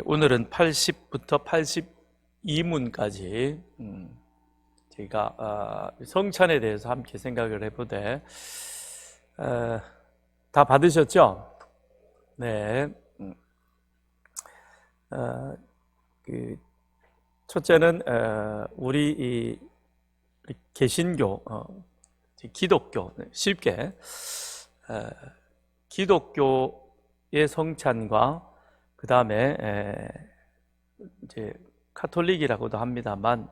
오늘은 80부터 82문까지 저희가 성찬에 대해서 함께 생각을 해보되 다 받으셨죠? 네. 첫째는 우리 개신교, 기독교, 쉽게 기독교의 성찬과 그 다음에 이제 카톨릭이라고도 합니다만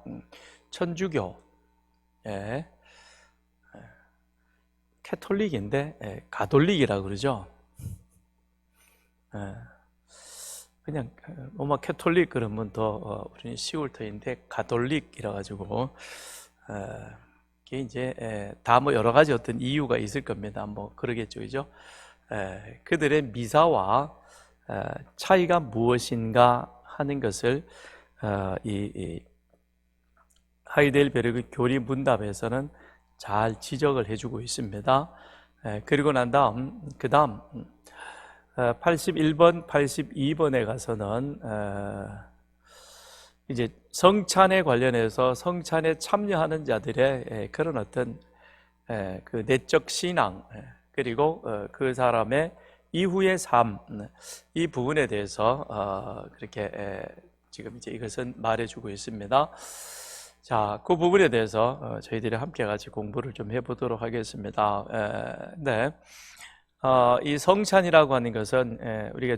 천주교, 캐톨릭인데 가톨릭이라고 그러죠. 그냥 로마 캐톨릭 그러면 더 우리는 쉬울 터인데 가톨릭이라 가지고 이게 이제 다 뭐 여러 가지 어떤 이유가 있을 겁니다. 뭐 그러겠죠, 그죠? 그들의 미사와 차이가 무엇인가 하는 것을 이 하이델베르그 교리 문답에서는 잘 지적을 해주고 있습니다. 그리고 난 다음 그 다음 81번, 82번에 가서는 이제 성찬에 관련해서 성찬에 참여하는 자들의 그런 어떤 그 내적 신앙, 그리고 그 사람의 이후의 삶, 이 부분에 대해서 그렇게 지금 이제 이것은 말해주고 있습니다. 자, 그 부분에 대해서 저희들이 함께 같이 공부를 좀 해보도록 하겠습니다. 네. 이 성찬이라고 하는 것은 우리가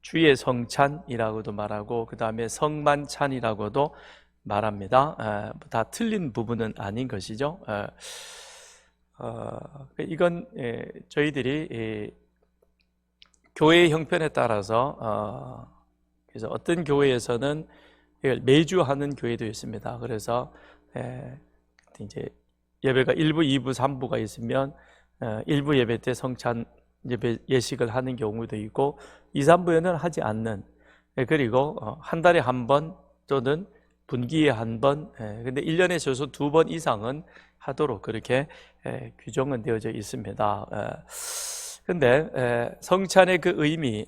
주의 성찬이라고도 말하고 그 다음에 성만찬이라고도 말합니다. 다 틀린 부분은 아닌 것이죠. 이건 저희들이 교회의 형편에 따라서 그래서 어떤 교회에서는 매주 하는 교회도 있습니다. 그래서 이제 예배가 1부, 2부, 3부가 있으면 1부 예배 때 성찬 예배 예식을 하는 경우도 있고 2, 3부에는 하지 않는, 그리고 한 달에 한 번 또는 분기에 한 번, 근데 1년에 최소 2번 이상은 하도록 그렇게 규정은 되어져 있습니다. 근데 성찬의 그 의미,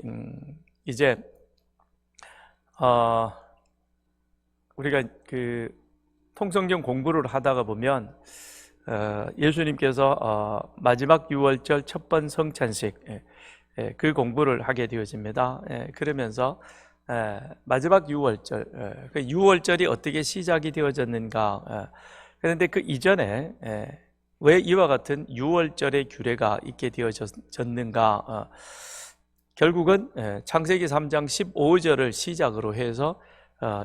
이제 우리가 그 통성경 공부를 하다가 보면 예수님께서 마지막 유월절 첫 번 성찬식 그 공부를 하게 되어집니다. 그러면서 마지막 유월절, 그 유월절이 어떻게 시작이 되어졌는가, 그런데 그 이전에 왜 이와 같은 유월절의 규례가 있게 되어졌는가, 결국은 창세기 3장 15절을 시작으로 해서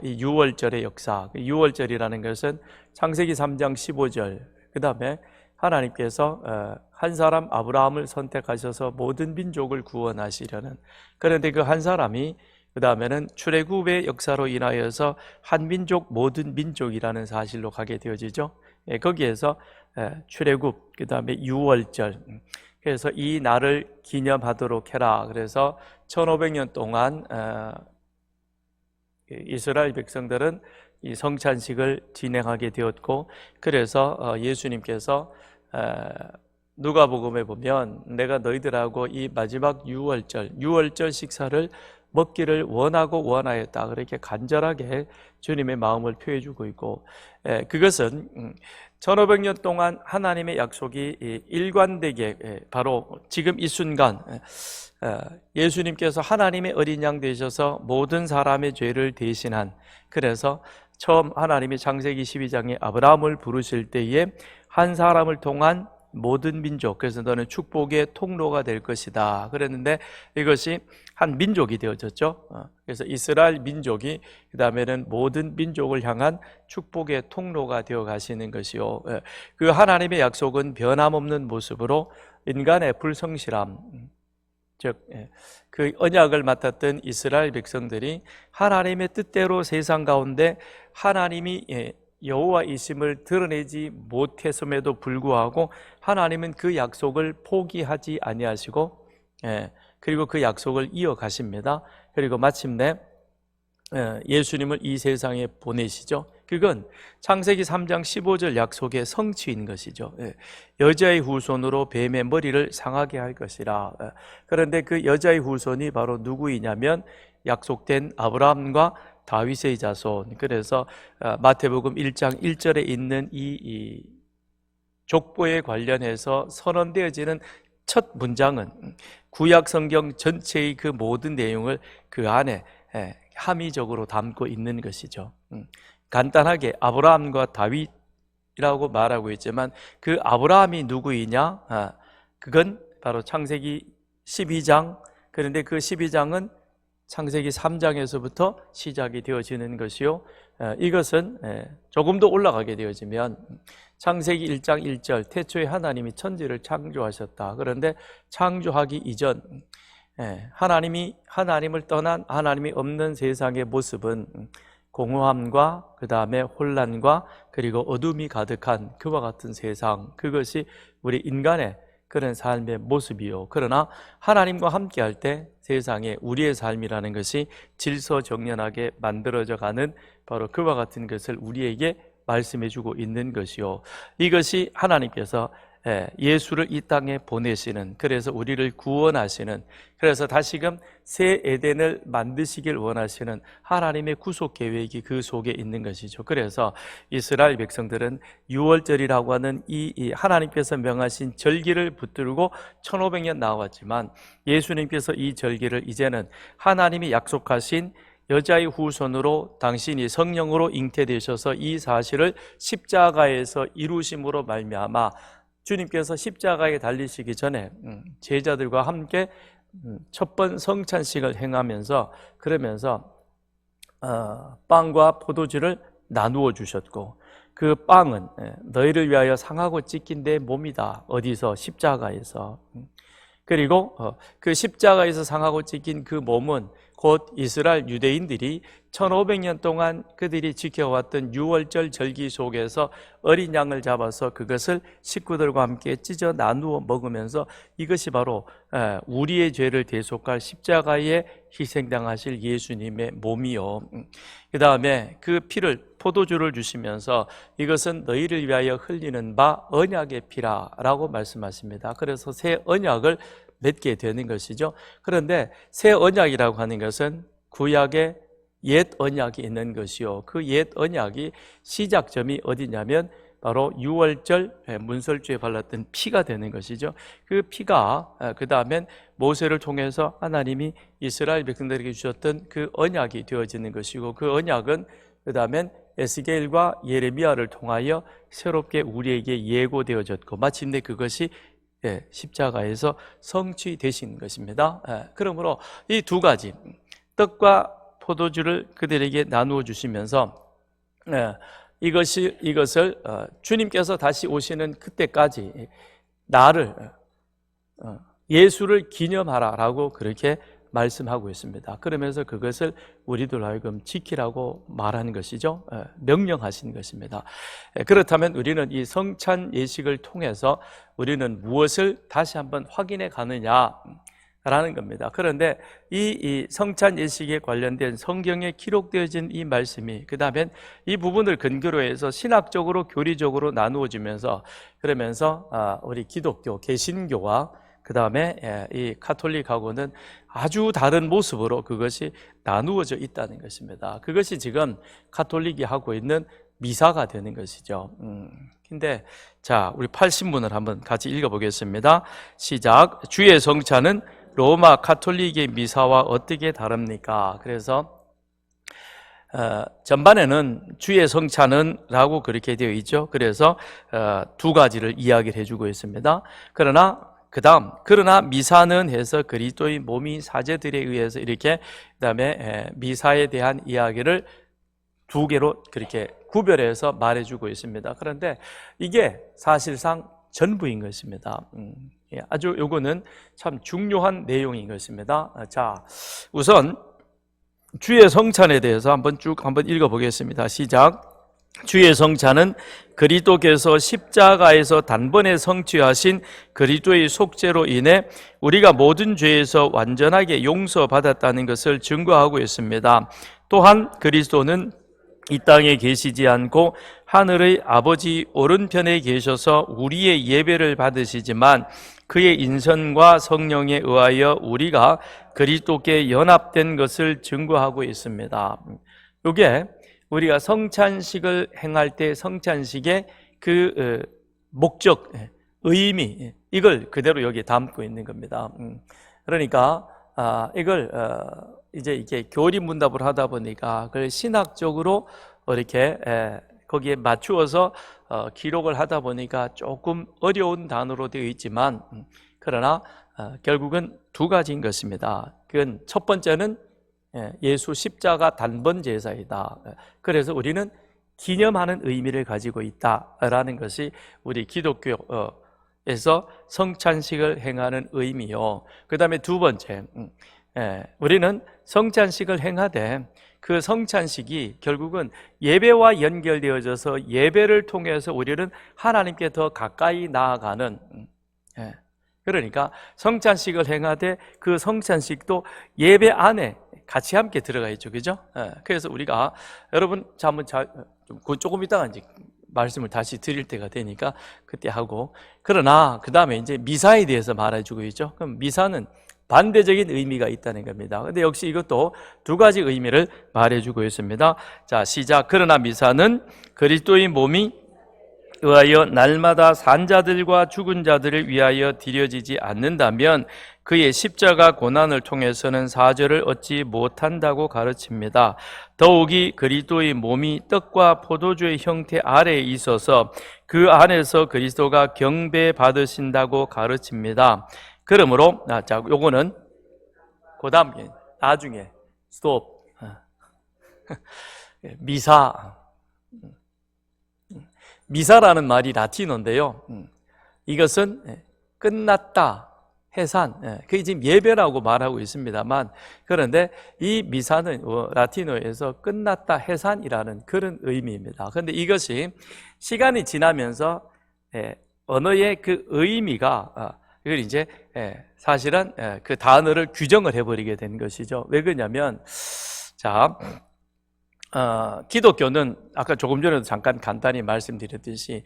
이 유월절의 역사, 유월절이라는 것은 창세기 3장 15절, 그 다음에 하나님께서 한 사람 아브라함을 선택하셔서 모든 민족을 구원하시려는, 그런데 그 한 사람이 그 다음에는 출애굽의 역사로 인하여서 한 민족 모든 민족이라는 사실로 가게 되어지죠. 거기에서 출애굽, 그 다음에 유월절, 그래서 이 날을 기념하도록 해라. 그래서 1500년 동안 이스라엘 백성들은 이 성찬식을 진행하게 되었고, 그래서 예수님께서 누가복음에 보면 내가 너희들하고 이 마지막 유월절 식사를 먹기를 원하고 원하였다, 그렇게 간절하게 주님의 마음을 표해주고 있고, 그것은 1500년 동안 하나님의 약속이 일관되게 바로 지금 이 순간 예수님께서 하나님의 어린 양 되셔서 모든 사람의 죄를 대신한, 그래서 처음 하나님이 창세기 12장에 아브라함을 부르실 때에 한 사람을 통한 모든 민족, 그래서 너는 축복의 통로가 될 것이다 그랬는데 이것이 한 민족이 되어졌죠. 그래서 이스라엘 민족이 그 다음에는 모든 민족을 향한 축복의 통로가 되어 가시는 것이요, 그 하나님의 약속은 변함없는 모습으로 인간의 불성실함, 즉 그 언약을 맡았던 이스라엘 백성들이 하나님의 뜻대로 세상 가운데 하나님이 여호와이심을 드러내지 못했음에도 불구하고 하나님은 그 약속을 포기하지 아니하시고 그리고 그 약속을 이어가십니다. 그리고 마침내 예수님을 이 세상에 보내시죠. 그건 창세기 3장 15절 약속의 성취인 것이죠. 여자의 후손으로 뱀의 머리를 상하게 할 것이라. 그런데 그 여자의 후손이 바로 누구이냐면 약속된 아브라함과 다윗의 자손. 그래서 마태복음 1장 1절에 있는 이 족보에 관련해서 선언되어지는 첫 문장은 구약 성경 전체의 그 모든 내용을 그 안에 함의적으로 담고 있는 것이죠. 간단하게 아브라함과 다윗이라고 말하고 있지만 그 아브라함이 누구이냐? 그건 바로 창세기 12장. 그런데 그 12장은 창세기 3장에서부터 시작이 되어지는 것이요, 이것은 조금 더 올라가게 되어지면 창세기 1장 1절 태초에 하나님이 천지를 창조하셨다. 그런데 창조하기 이전 하나님을 떠난, 하나님이 없는 세상의 모습은 공허함과 그 다음에 혼란과 그리고 어둠이 가득한 그와 같은 세상, 그것이 우리 인간의 그런 삶의 모습이요. 그러나 하나님과 함께할 때 세상에 우리의 삶이라는 것이 질서정연하게 만들어져 가는 바로 그와 같은 것을 우리에게 말씀해주고 있는 것이요. 이것이 하나님께서 예수를 이 땅에 보내시는, 그래서 우리를 구원하시는, 그래서 다시금 새 에덴을 만드시길 원하시는 하나님의 구속 계획이 그 속에 있는 것이죠. 그래서 이스라엘 백성들은 유월절이라고 하는 이 하나님께서 명하신 절기를 붙들고 1500년 나왔지만 예수님께서 이 절기를 이제는 하나님이 약속하신 여자의 후손으로 당신이 성령으로 잉태되셔서 이 사실을 십자가에서 이루심으로 말미암아 주님께서 십자가에 달리시기 전에 제자들과 함께 첫 번 성찬식을 행하면서 그러면서 빵과 포도주를 나누어 주셨고, 그 빵은 너희를 위하여 상하고 찢긴 내 몸이다. 어디서? 십자가에서. 그리고 그 십자가에서 상하고 찢긴 그 몸은 곧 이스라엘 유대인들이 1500년 동안 그들이 지켜왔던 유월절 절기 속에서 어린 양을 잡아서 그것을 식구들과 함께 찢어 나누어 먹으면서 이것이 바로 우리의 죄를 대속할 십자가에 희생당하실 예수님의 몸이요, 그 다음에 그 피를, 포도주를 주시면서 이것은 너희를 위하여 흘리는 바 언약의 피라라고 말씀하십니다. 그래서 새 언약을 맺게 되는 것이죠. 그런데 새 언약이라고 하는 것은 구약의 옛 언약이 있는 것이요, 그 옛 언약이 시작점이 어디냐면 바로 유월절 문설주에 발랐던 피가 되는 것이죠. 그 피가 그 다음엔 모세를 통해서 하나님이 이스라엘 백성들에게 주셨던 그 언약이 되어지는 것이고, 그 언약은 그 다음엔 에스겔과 예레미야를 통하여 새롭게 우리에게 예고되어졌고 마침내 그것이 십자가에서 성취되신 것입니다. 그러므로 이 두 가지, 떡과 포도주를 그들에게 나누어 주시면서 이것을 주님께서 다시 오시는 그때까지 나를, 예수를 기념하라라고 그렇게 말씀하고 있습니다. 그러면서 그것을 우리들 하여금 지키라고 말하는 것이죠. 명령하신 것입니다. 그렇다면 우리는 이 성찬 예식을 통해서 우리는 무엇을 다시 한번 확인해 가느냐라는 겁니다. 그런데 이 성찬 예식에 관련된 성경에 기록되어진 이 말씀이 그 다음엔 이 부분을 근거로 해서 신학적으로 교리적으로 나누어지면서, 그러면서 우리 기독교 개신교와 그 다음에 이 카톨릭하고는 아주 다른 모습으로 그것이 나누어져 있다는 것입니다. 그것이 지금 카톨릭이 하고 있는 미사가 되는 것이죠. 근데 자, 우리 80문을 한번 같이 읽어보겠습니다. 시작. 주의 성찬은 로마 카톨릭의 미사와 어떻게 다릅니까? 그래서 전반에는 주의 성찬은 라고 그렇게 되어 있죠. 그래서 두 가지를 이야기를 해주고 있습니다. 그러나 미사는 해서 그리스도의 몸이 사제들에 의해서 이렇게, 그 다음에 미사에 대한 이야기를 두 개로 그렇게 구별해서 말해주고 있습니다. 그런데 이게 사실상 전부인 것입니다. 아주 요거는 참 중요한 내용인 것입니다. 자, 우선 주의 성찬에 대해서 한번 읽어보겠습니다. 시작. 주의 성찬은 그리스도께서 십자가에서 단번에 성취하신 그리스도의 속죄로 인해 우리가 모든 죄에서 완전하게 용서받았다는 것을 증거하고 있습니다. 또한 그리스도는 이 땅에 계시지 않고 하늘의 아버지 오른편에 계셔서 우리의 예배를 받으시지만 그의 인선과 성령에 의하여 우리가 그리스도께 연합된 것을 증거하고 있습니다. 이게 우리가 성찬식을 행할 때 성찬식의 그 목적, 의미, 이걸 그대로 여기에 담고 있는 겁니다. 그러니까 이걸 이제 이게 교리 문답을 하다 보니까 그걸 신학적으로 이렇게 거기에 맞추어서 기록을 하다 보니까 조금 어려운 단어로 되어 있지만 그러나 결국은 두 가지인 것입니다. 그건 첫 번째는 예수 십자가 단번 제사이다. 그래서 우리는 기념하는 의미를 가지고 있다라는 것이 우리 기독교에서 성찬식을 행하는 의미요. 그 다음에 두 번째, 우리는 성찬식을 행하되 그 성찬식이 결국은 예배와 연결되어져서 예배를 통해서 우리는 하나님께 더 가까이 나아가는, 그러니까 성찬식을 행하되 그 성찬식도 예배 안에 같이 함께 들어가 있죠, 그죠? 그래서 우리가 여러분 한번 조금 이따가 이제 말씀을 다시 드릴 때가 되니까 그때 하고, 그러나 그 다음에 이제 미사에 대해서 말해주고 있죠. 그럼 미사는 반대적인 의미가 있다는 겁니다. 근데 역시 이것도 두 가지 의미를 말해주고 있습니다. 자, 시작. 그러나 미사는 그리스도의 몸이 의하여 날마다 산 자들과 죽은 자들을 위하여 드려지지 않는다면 그의 십자가 고난을 통해서는 사죄를 얻지 못한다고 가르칩니다. 더욱이 그리스도의 몸이 떡과 포도주의 형태 아래에 있어서 그 안에서 그리스도가 경배받으신다고 가르칩니다. 그러므로 자, 요거는 그 다음에 나중에 스톱. 미사라는 말이 라틴어인데요. 이것은 끝났다, 해산, 그게 지금 예배라고 말하고 있습니다만, 그런데 이 미사는 라틴어에서 끝났다, 해산이라는 그런 의미입니다. 그런데 이것이 시간이 지나면서 언어의 그 의미가 이걸 이제 사실은 그 단어를 규정을 해버리게 된 것이죠. 왜 그러냐면, 자, 기독교는 아까 조금 전에도 잠깐 간단히 말씀드렸듯이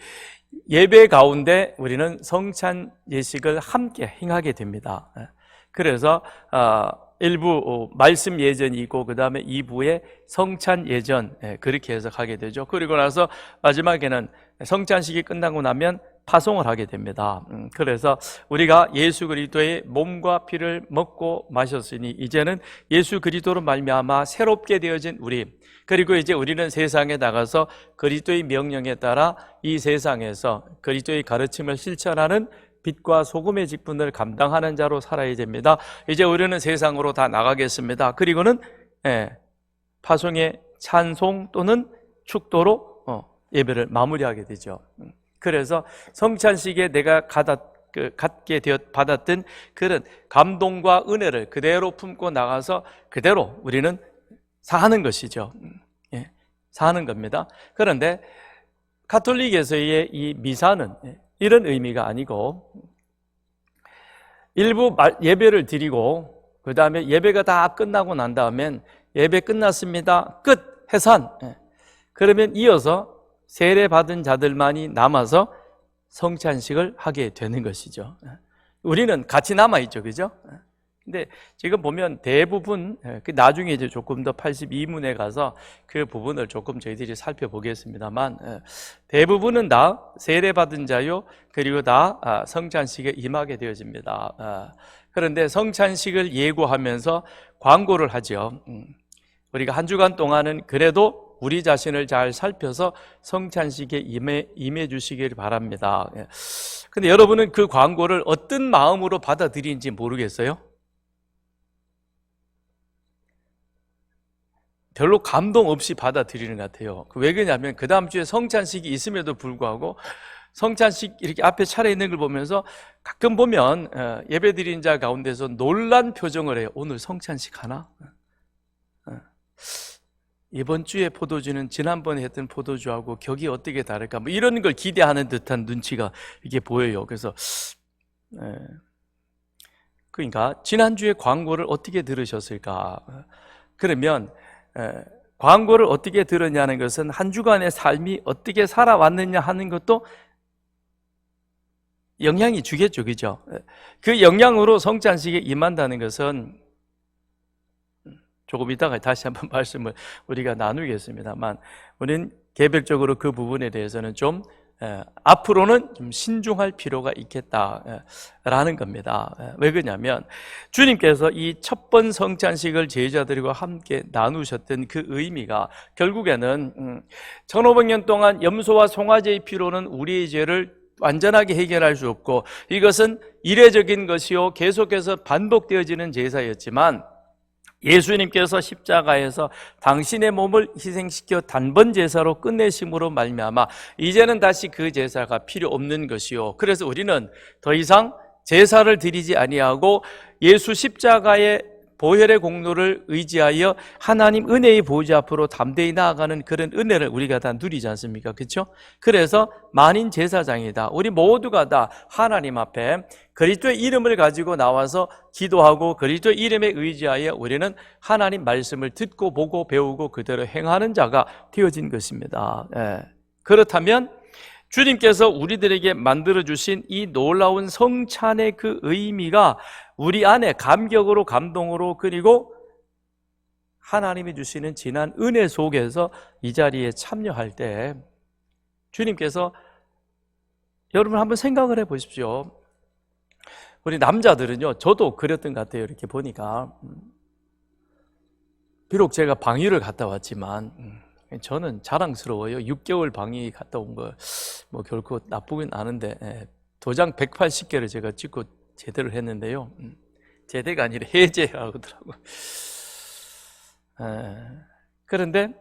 예배 가운데 우리는 성찬 예식을 함께 행하게 됩니다. 그래서 일부 말씀 예전이 있고 그 다음에 2부에 성찬 예전, 그렇게 해석하게 되죠. 그리고 나서 마지막에는 성찬식이 끝나고 나면 파송을 하게 됩니다. 그래서 우리가 예수 그리스도의 몸과 피를 먹고 마셨으니 이제는 예수 그리스도로 말미암아 새롭게 되어진 우리, 그리고 이제 우리는 세상에 나가서 그리스도의 명령에 따라 이 세상에서 그리스도의 가르침을 실천하는 빛과 소금의 직분을 감당하는 자로 살아야 됩니다. 이제 우리는 세상으로 다 나가겠습니다. 그리고는 파송의 찬송 또는 축도로 예배를 마무리하게 되죠. 그래서 성찬식에 내가 갖게 받았던 그런 감동과 은혜를 그대로 품고 나가서 그대로 우리는 사는 것이죠. 사는 겁니다. 그런데 가톨릭에서의 이 미사는 이런 의미가 아니고 일부 예배를 드리고 그 다음에 예배가 다 끝나고 난 다음엔 예배 끝났습니다, 끝, 해산. 그러면 이어서 세례받은 자들만이 남아서 성찬식을 하게 되는 것이죠. 우리는 같이 남아있죠, 그죠? 근데 지금 보면 대부분, 나중에 이제 조금 더 82문에 가서 그 부분을 조금 저희들이 살펴보겠습니다만, 대부분은 다 세례받은 자요, 그리고 다 성찬식에 임하게 되어집니다. 그런데 성찬식을 예고하면서 광고를 하죠. 우리가 한 주간 동안은 그래도 우리 자신을 잘 살펴서 성찬식에 임해 주시길 바랍니다. 근데 여러분은 그 광고를 어떤 마음으로 받아들이는지 모르겠어요? 별로 감동 없이 받아들이는 것 같아요. 왜 그러냐면 그 다음 주에 성찬식이 있음에도 불구하고 성찬식 이렇게 앞에 차려있는 걸 보면서 가끔 보면 예배드린 자 가운데서 놀란 표정을 해요. 오늘 성찬식 하나? 이번 주에 포도주는 지난번에 했던 포도주하고 격이 어떻게 다를까? 뭐 이런 걸 기대하는 듯한 눈치가 이게 보여요. 그래서 그러니까 지난주에 광고를 어떻게 들으셨을까? 그러면 광고를 어떻게 들었냐는 것은 한 주간의 삶이 어떻게 살아왔느냐 하는 것도 영향이 주겠죠, 그죠? 그 영향으로 성찬식에 임한다는 것은 조금 이따가 다시 한번 말씀을 우리가 나누겠습니다만, 우리는 개별적으로 그 부분에 대해서는 좀 앞으로는 좀 신중할 필요가 있겠다라는 겁니다. 왜 그러냐면 주님께서 이 첫 번 성찬식을 제자들과 함께 나누셨던 그 의미가 결국에는 1500년 동안 염소와 송아지의 피로는 우리의 죄를 완전하게 해결할 수 없고, 이것은 이례적인 것이요 계속해서 반복되어지는 제사였지만, 예수님께서 십자가에서 당신의 몸을 희생시켜 단번 제사로 끝내심으로 말미암아 이제는 다시 그 제사가 필요 없는 것이요, 그래서 우리는 더 이상 제사를 드리지 아니하고 예수 십자가의 보혈의 공로를 의지하여 하나님 은혜의 보좌 앞으로 담대히 나아가는 그런 은혜를 우리가 다 누리지 않습니까? 그렇죠? 그래서 만인 제사장이다, 우리 모두가 다 하나님 앞에 그리스도의 이름을 가지고 나와서 기도하고 그리스도의 이름에 의지하여 우리는 하나님 말씀을 듣고 보고 배우고 그대로 행하는 자가 되어진 것입니다. 그렇다면 주님께서 우리들에게 만들어주신 이 놀라운 성찬의 그 의미가 우리 안에 감격으로, 감동으로, 그리고 하나님이 주시는 진한 은혜 속에서 이 자리에 참여할 때 주님께서, 여러분 한번 생각을 해 보십시오. 우리 남자들은요, 저도 그랬던 것 같아요. 이렇게 보니까 비록 제가 방위를 갔다 왔지만 저는 자랑스러워요. 6개월 방위 갔다 온 거 뭐 결코 나쁘긴 않은데, 도장 180개를 제가 찍고 제대를 했는데요. 제대가 아니라 해제라고 하더라고요. 그런데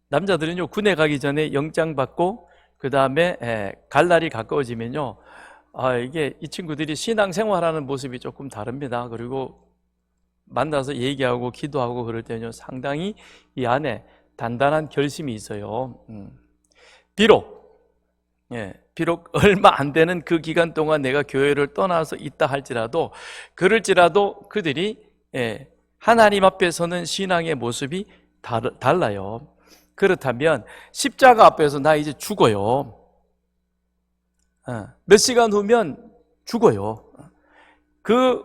남자들은요, 군에 가기 전에 영장 받고 그 다음에 갈 날이 가까워지면요, 이게 이 친구들이 신앙생활하는 모습이 조금 다릅니다. 그리고 만나서 얘기하고 기도하고 그럴 때는요, 상당히 이 안에 단단한 결심이 있어요. 비록 얼마 안 되는 그 기간 동안 내가 교회를 떠나서 있다 할지라도, 그럴지라도 그들이 하나님 앞에 서는 신앙의 모습이 달라요. 그렇다면 십자가 앞에서 나 이제 죽어요. 몇 시간 후면 죽어요. 그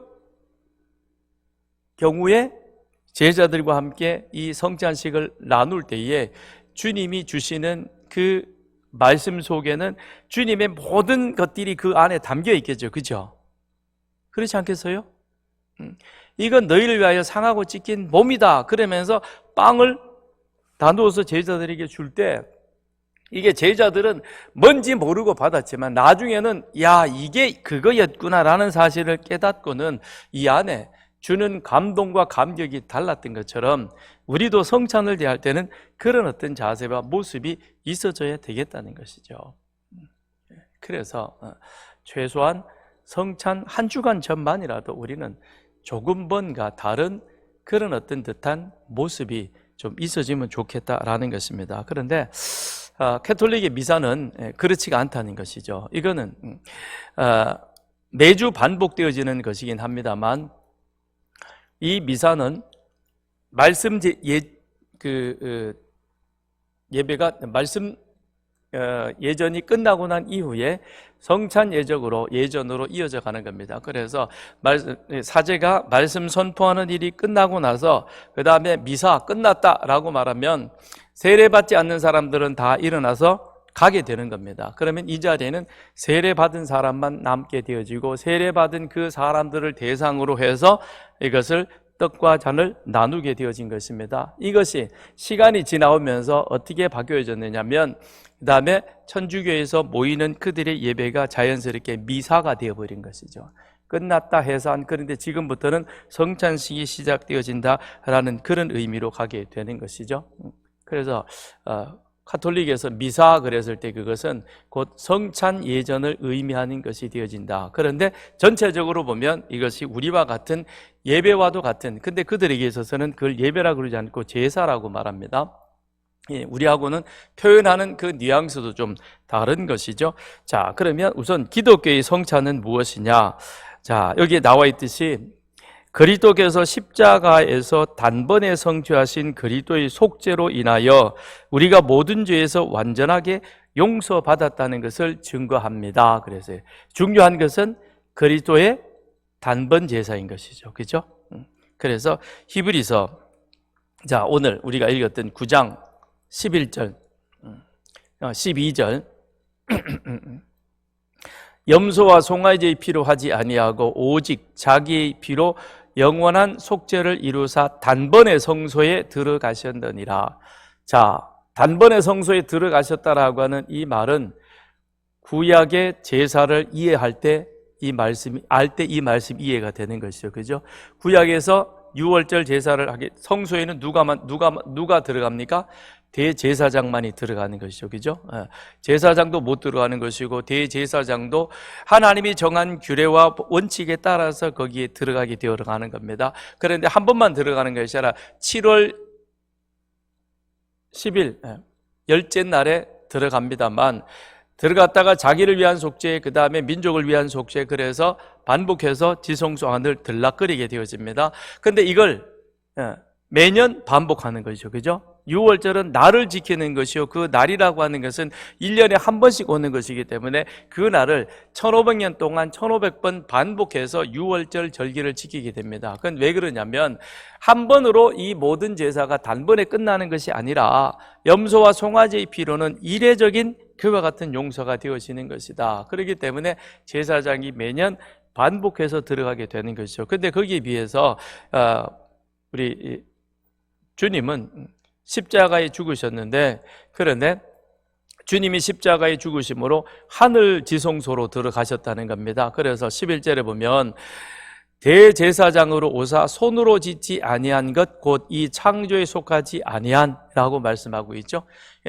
경우에 제자들과 함께 이 성찬식을 나눌 때에 주님이 주시는 그 말씀 속에는 주님의 모든 것들이 그 안에 담겨 있겠죠. 그죠? 그렇지 않겠어요? 이건 너희를 위하여 상하고 찢긴 몸이다 그러면서 빵을 나누어서 제자들에게 줄 때, 이게 제자들은 뭔지 모르고 받았지만 나중에는 야, 이게 그거였구나라는 사실을 깨닫고는 이 안에 주는 감동과 감격이 달랐던 것처럼 우리도 성찬을 대할 때는 그런 어떤 자세와 모습이 있어져야 되겠다는 것이죠. 그래서 최소한 성찬 한 주간 전만이라도 우리는 조금 뭔가 다른 그런 어떤 듯한 모습이 좀 있어지면 좋겠다라는 것입니다. 그런데 캐톨릭의 미사는 그렇지가 않다는 것이죠. 이거는 매주 반복되어지는 것이긴 합니다만, 이 미사는 말씀 예배가 말씀 예전이 끝나고 난 이후에 성찬 예전으로 이어져 가는 겁니다. 그래서 사제가 말씀 선포하는 일이 끝나고 나서 그 다음에 미사 끝났다라고 말하면 세례받지 않는 사람들은 다 일어나서 가게 되는 겁니다. 그러면 이 자리에는 세례받은 사람만 남게 되어지고, 세례받은 그 사람들을 대상으로 해서 이것을 떡과 잔을 나누게 되어진 것입니다. 이것이 시간이 지나오면서 어떻게 바뀌어졌느냐면, 그 다음에 천주교에서 모이는 그들의 예배가 자연스럽게 미사가 되어버린 것이죠. 끝났다 해산, 그런데 지금부터는 성찬식이 시작되어진다라는 그런 의미로 가게 되는 것이죠. 그래서 카톨릭에서 미사 그랬을 때 그것은 곧 성찬 예전을 의미하는 것이 되어진다. 그런데 전체적으로 보면 이것이 우리와 같은 예배와도 같은, 근데 그들에게 있어서는 그걸 예배라고 그러지 않고 제사라고 말합니다. 우리하고는 표현하는 그 뉘앙스도 좀 다른 것이죠. 자, 그러면 우선 기독교의 성찬은 무엇이냐? 자, 여기에 나와 있듯이 그리스도께서 십자가에서 단번에 성취하신 그리스도의 속죄로 인하여 우리가 모든 죄에서 완전하게 용서받았다는 것을 증거합니다. 그래서 중요한 것은 그리스도의 단번 제사인 것이죠. 그죠? 그래서 히브리서, 자, 오늘 우리가 읽었던 9장 11절, 12절. 염소와 송아지의 피로 하지 아니하고 오직 자기의 피로 영원한 속죄를 이루사 단번에 성소에 들어가셨느니라. 자, 단번에 성소에 들어가셨다라고 하는 이 말은 구약의 제사를 이해할 때 이 말씀이 이해가 되는 것이죠. 그죠? 구약에서 유월절 제사를 하게 성소에는 누가 들어갑니까? 대제사장만이 들어가는 것이죠. 그죠? 제사장도 못 들어가는 것이고 대제사장도 하나님이 정한 규례와 원칙에 따라서 거기에 들어가게 되어가는 겁니다. 그런데 한 번만 들어가는 것이 아니라 7월 10일 열째 날에 들어갑니다만, 들어갔다가 자기를 위한 속죄, 그 다음에 민족을 위한 속죄, 그래서 반복해서 지성소 안을 들락거리게 되어집니다. 근데 이걸 매년 반복하는 것이죠. 그죠? 6월절은 날을 지키는 것이요, 그 날이라고 하는 것은 1년에 한 번씩 오는 것이기 때문에 그 날을 1500년 동안 1500번 반복해서 6월절 절기를 지키게 됩니다. 그건 왜 그러냐면 한 번으로 이 모든 제사가 단번에 끝나는 것이 아니라 염소와 송아지의 피로는 이례적인 그와 같은 용서가 되어지는 것이다. 그렇기 때문에 제사장이 매년 반복해서 들어가게 되는 것이죠. 근데 거기에 비해서 우리 주님은 십자가에 죽으셨는데, 그런데 주님이 십자가에 죽으심으로 하늘 지성소로 들어가셨다는 겁니다. 그래서 11절에 보면 대제사장으로 오사 손으로 짓지 아니한 것 곧 이 창조에 속하지 아니한 라고 말씀하고 있죠.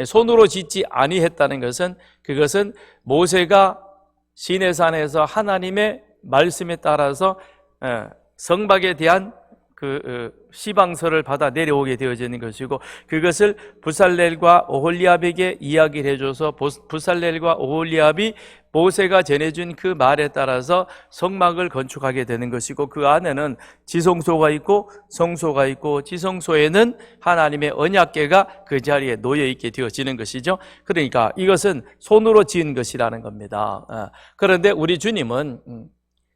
손으로 짓지 아니했다는 것은, 그것은 모세가 시내산에서 하나님의 말씀에 따라서 성박에 대한 그 시방서를 받아 내려오게 되어지는 것이고, 그것을 부살렐과 오홀리압에게 이야기를 해줘서 부살렐과 오홀리압이 모세가 전해준 그 말에 따라서 성막을 건축하게 되는 것이고, 그 안에는 지성소가 있고 성소가 있고, 지성소에는 하나님의 언약궤가 그 자리에 놓여 있게 되어지는 것이죠. 그러니까 이것은 손으로 지은 것이라는 겁니다. 그런데 우리 주님은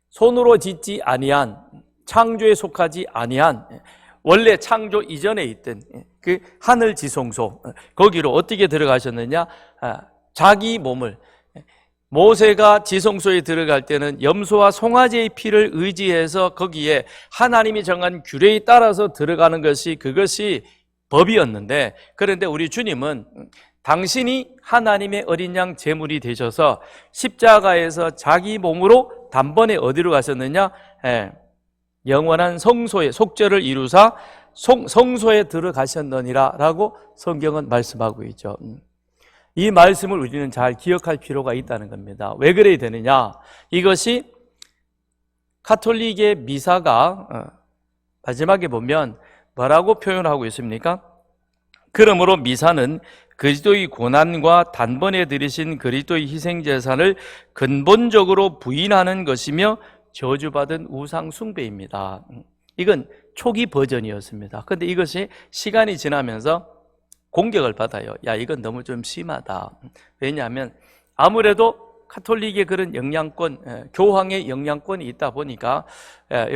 손으로 짓지 아니한, 창조에 속하지 아니한, 원래 창조 이전에 있던 그 하늘 지성소, 거기로 어떻게 들어가셨느냐? 자기 몸을, 모세가 지성소에 들어갈 때는 염소와 송아지의 피를 의지해서 거기에 하나님이 정한 규례에 따라서 들어가는 것이, 그것이 법이었는데, 그런데 우리 주님은 당신이 하나님의 어린 양 제물이 되셔서 십자가에서 자기 몸으로 단번에 어디로 가셨느냐? 영원한 성소의 속죄를 이루사 성소에 들어가셨느니라 라고 성경은 말씀하고 있죠. 이 말씀을 우리는 잘 기억할 필요가 있다는 겁니다. 왜 그래야 되느냐? 이것이 카톨릭의 미사가 마지막에 보면 뭐라고 표현하고 있습니까? 그러므로 미사는 그리스도의 고난과 단번에 들이신 그리스도의 희생제사를 근본적으로 부인하는 것이며 저주받은 우상 숭배입니다. 이건 초기 버전이었습니다. 그런데 이것이 시간이 지나면서 공격을 받아요. 야, 이건 너무 좀 심하다. 왜냐하면 아무래도 카톨릭의 그런 영향권, 교황의 영향권이 있다 보니까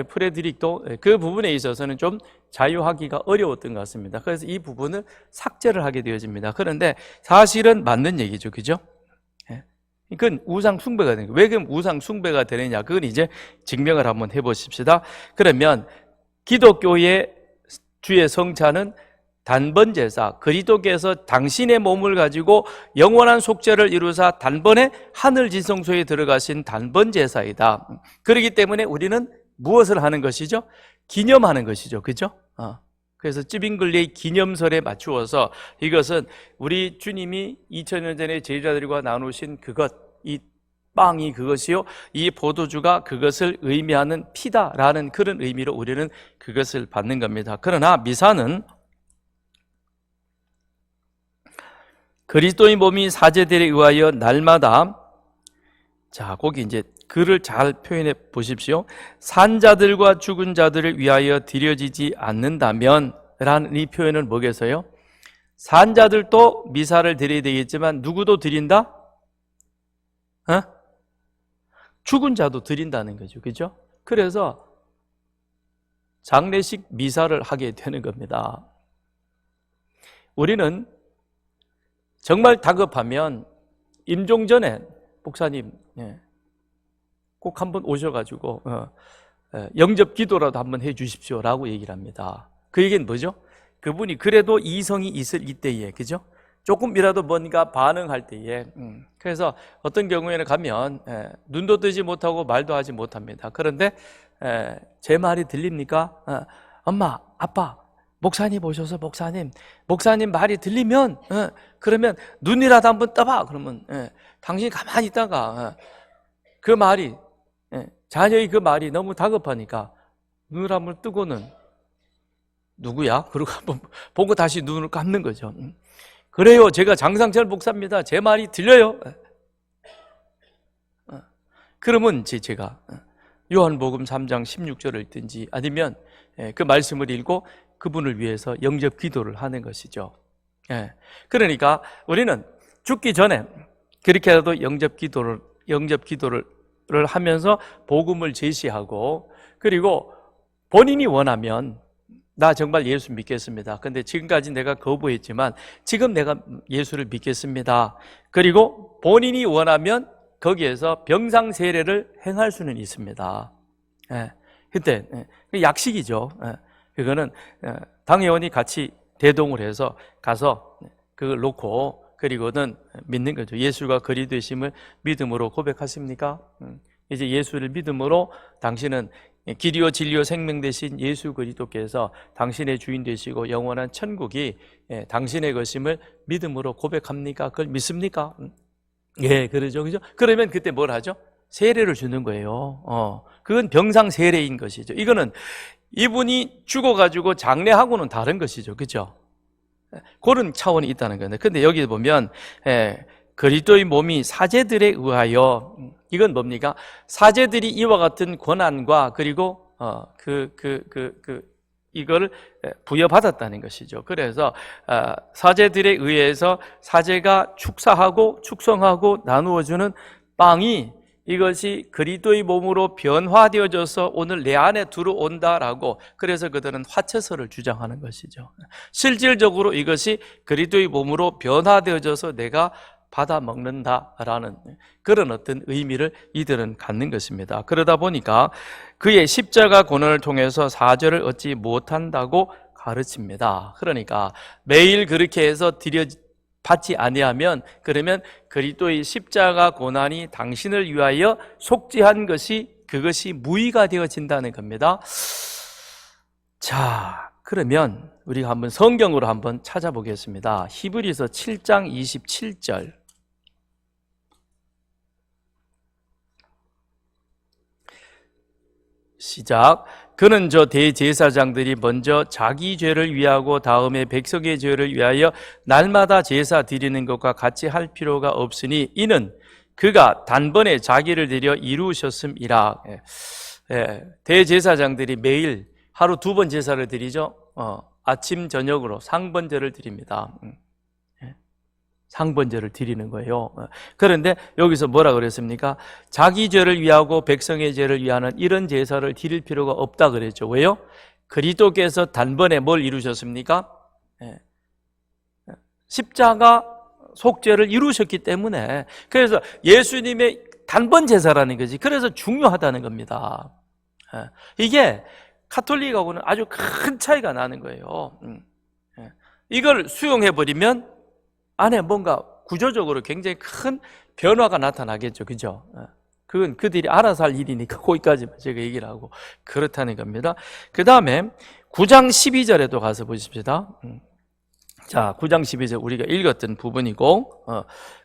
프레드릭도 그 부분에 있어서는 좀 자유하기가 어려웠던 것 같습니다. 그래서 이 부분을 삭제를 하게 되어집니다. 그런데 사실은 맞는 얘기죠. 그죠? 그건 우상 숭배가 되는 거예요. 왜 그럼 우상 숭배가 되느냐? 그건 이제 증명을 한번 해보십시다. 그러면 기독교의 주의 성찬은 단번 제사, 그리스도께서 당신의 몸을 가지고 영원한 속죄를 이루사 단번에 하늘 지성소에 들어가신 단번 제사이다. 그렇기 때문에 우리는 무엇을 하는 것이죠? 기념하는 것이죠. 그죠? 그래서 찌빙글리의 기념설에 맞추어서 이것은 우리 주님이 2000년 전에 제자들과 나누신 그것, 이 빵이 그것이요, 이 포도주가 그것을 의미하는 피다라는 그런 의미로 우리는 그것을 받는 겁니다. 그러나 미사는 그리스도의 몸이 사제들에 의하여 날마다, 자, 거기 이제 글을 잘 표현해 보십시오. 산자들과 죽은 자들을 위하여 드려지지 않는다면 라는 이 표현은 뭐겠어요? 산 자들도 미사를 드려야 되겠지만 누구도 드린다? 죽은 자도 드린다는 거죠. 그죠? 그래서 장례식 미사를 하게 되는 겁니다. 우리는 정말 다급하면 임종 전에 목사님 꼭 한번 오셔가지고 영접 기도라도 한번 해 주십시오라고 얘기를 합니다. 그 얘기는 뭐죠? 그분이 그래도 이성이 있을 이때에, 그죠? 조금이라도 뭔가 반응할 때에, 그래서 어떤 경우에는 가면 눈도 뜨지 못하고 말도 하지 못합니다. 그런데 제 말이 들립니까? 엄마, 아빠, 목사님 오셔서 목사님 말이 들리면 그러면 눈이라도 한번 떠봐. 그러면 당신이 가만히 있다가 그 말이 자녀의 그 말이 너무 다급하니까 눈을 한번 뜨고는 누구야? 그러고 한번 보고 다시 눈을 감는 거죠. 그래요, 제가 장상철 목사입니다. 제 말이 들려요? 그러면 제가 요한복음 3장 16절을 읽든지 아니면 그 말씀을 읽고 그분을 위해서 영접 기도를 하는 것이죠. 그러니까 우리는 죽기 전에 그렇게라도 영접 기도를 하면서 복음을 제시하고, 그리고 본인이 원하면 나 정말 예수 믿겠습니다. 근데 지금까지 내가 거부했지만 지금 내가 예수를 믿겠습니다. 그리고 본인이 원하면 거기에서 병상 세례를 행할 수는 있습니다. 그때 약식이죠. 그거는 당회원이 같이 대동을 해서 가서 그걸 놓고 그리고는 믿는 거죠. 예수가 그리 되심을 믿음으로 고백하십니까? 이제 예수를 믿음으로 당신은 길이요 진리요 생명 되신 예수 그리스도께서 당신의 주인 되시고 영원한 천국이 당신의 것임을 믿음으로 고백합니까? 그걸 믿습니까? 예, 그러죠. 그죠? 그러면 그때 뭘 하죠? 세례를 주는 거예요. 그건 병상 세례인 것이죠. 이거는 이분이 죽어가지고 장례하고는 다른 것이죠. 그죠? 그런 차원이 있다는 건데, 근데 여기 보면 그리스도의 몸이 사제들에 의하여, 이건 뭡니까? 사제들이 이와 같은 권한과 그리고 이걸 부여받았다는 것이죠. 그래서 사제들에 의해서 사제가 축사하고 축성하고 나누어주는 빵이, 이것이 그리스도의 몸으로 변화되어져서 오늘 내 안에 들어온다라고, 그래서 그들은 화채서를 주장하는 것이죠. 실질적으로 이것이 그리스도의 몸으로 변화되어져서 내가 받아 먹는다라는 그런 어떤 의미를 이들은 갖는 것입니다. 그러다 보니까 그의 십자가 고난을 통해서 사죄를 얻지 못한다고 가르칩니다. 그러니까 매일 그렇게 해서 받지 아니하면, 그러면 그리스도의 십자가 고난이 당신을 위하여 속죄한 것이, 그것이 무의가 되어진다는 겁니다. 자, 그러면 우리가 한번 성경으로 한번 찾아보겠습니다. 히브리서 7장 27절. 시작. 그는 저 대제사장들이 먼저 자기 죄를 위하고 다음에 백성의 죄를 위하여 날마다 제사 드리는 것과 같이 할 필요가 없으니 이는 그가 단번에 자기를 드려 이루셨음이라. 대제사장들이 매일 하루 2번 제사를 드리죠. 아침 저녁으로 상번제를 드립니다. 상번제를 드리는 거예요. 그런데 여기서 뭐라 그랬습니까? 자기 죄를 위하고 백성의 죄를 위하는 이런 제사를 드릴 필요가 없다 그랬죠. 왜요? 그리스도께서 단번에 뭘 이루셨습니까? 십자가 속죄를 이루셨기 때문에, 그래서 예수님의 단번 제사라는 거지. 그래서 중요하다는 겁니다. 이게 카톨릭하고는 아주 큰 차이가 나는 거예요. 이걸 수용해버리면 안에 뭔가 구조적으로 굉장히 큰 변화가 나타나겠죠. 그죠? 그건 그들이 알아서 할 일이니까 거기까지만 제가 얘기를 하고 그렇다는 겁니다. 그 다음에 9장 12절에도 가서 보십시다. 자, 9장 12절 우리가 읽었던 부분이고,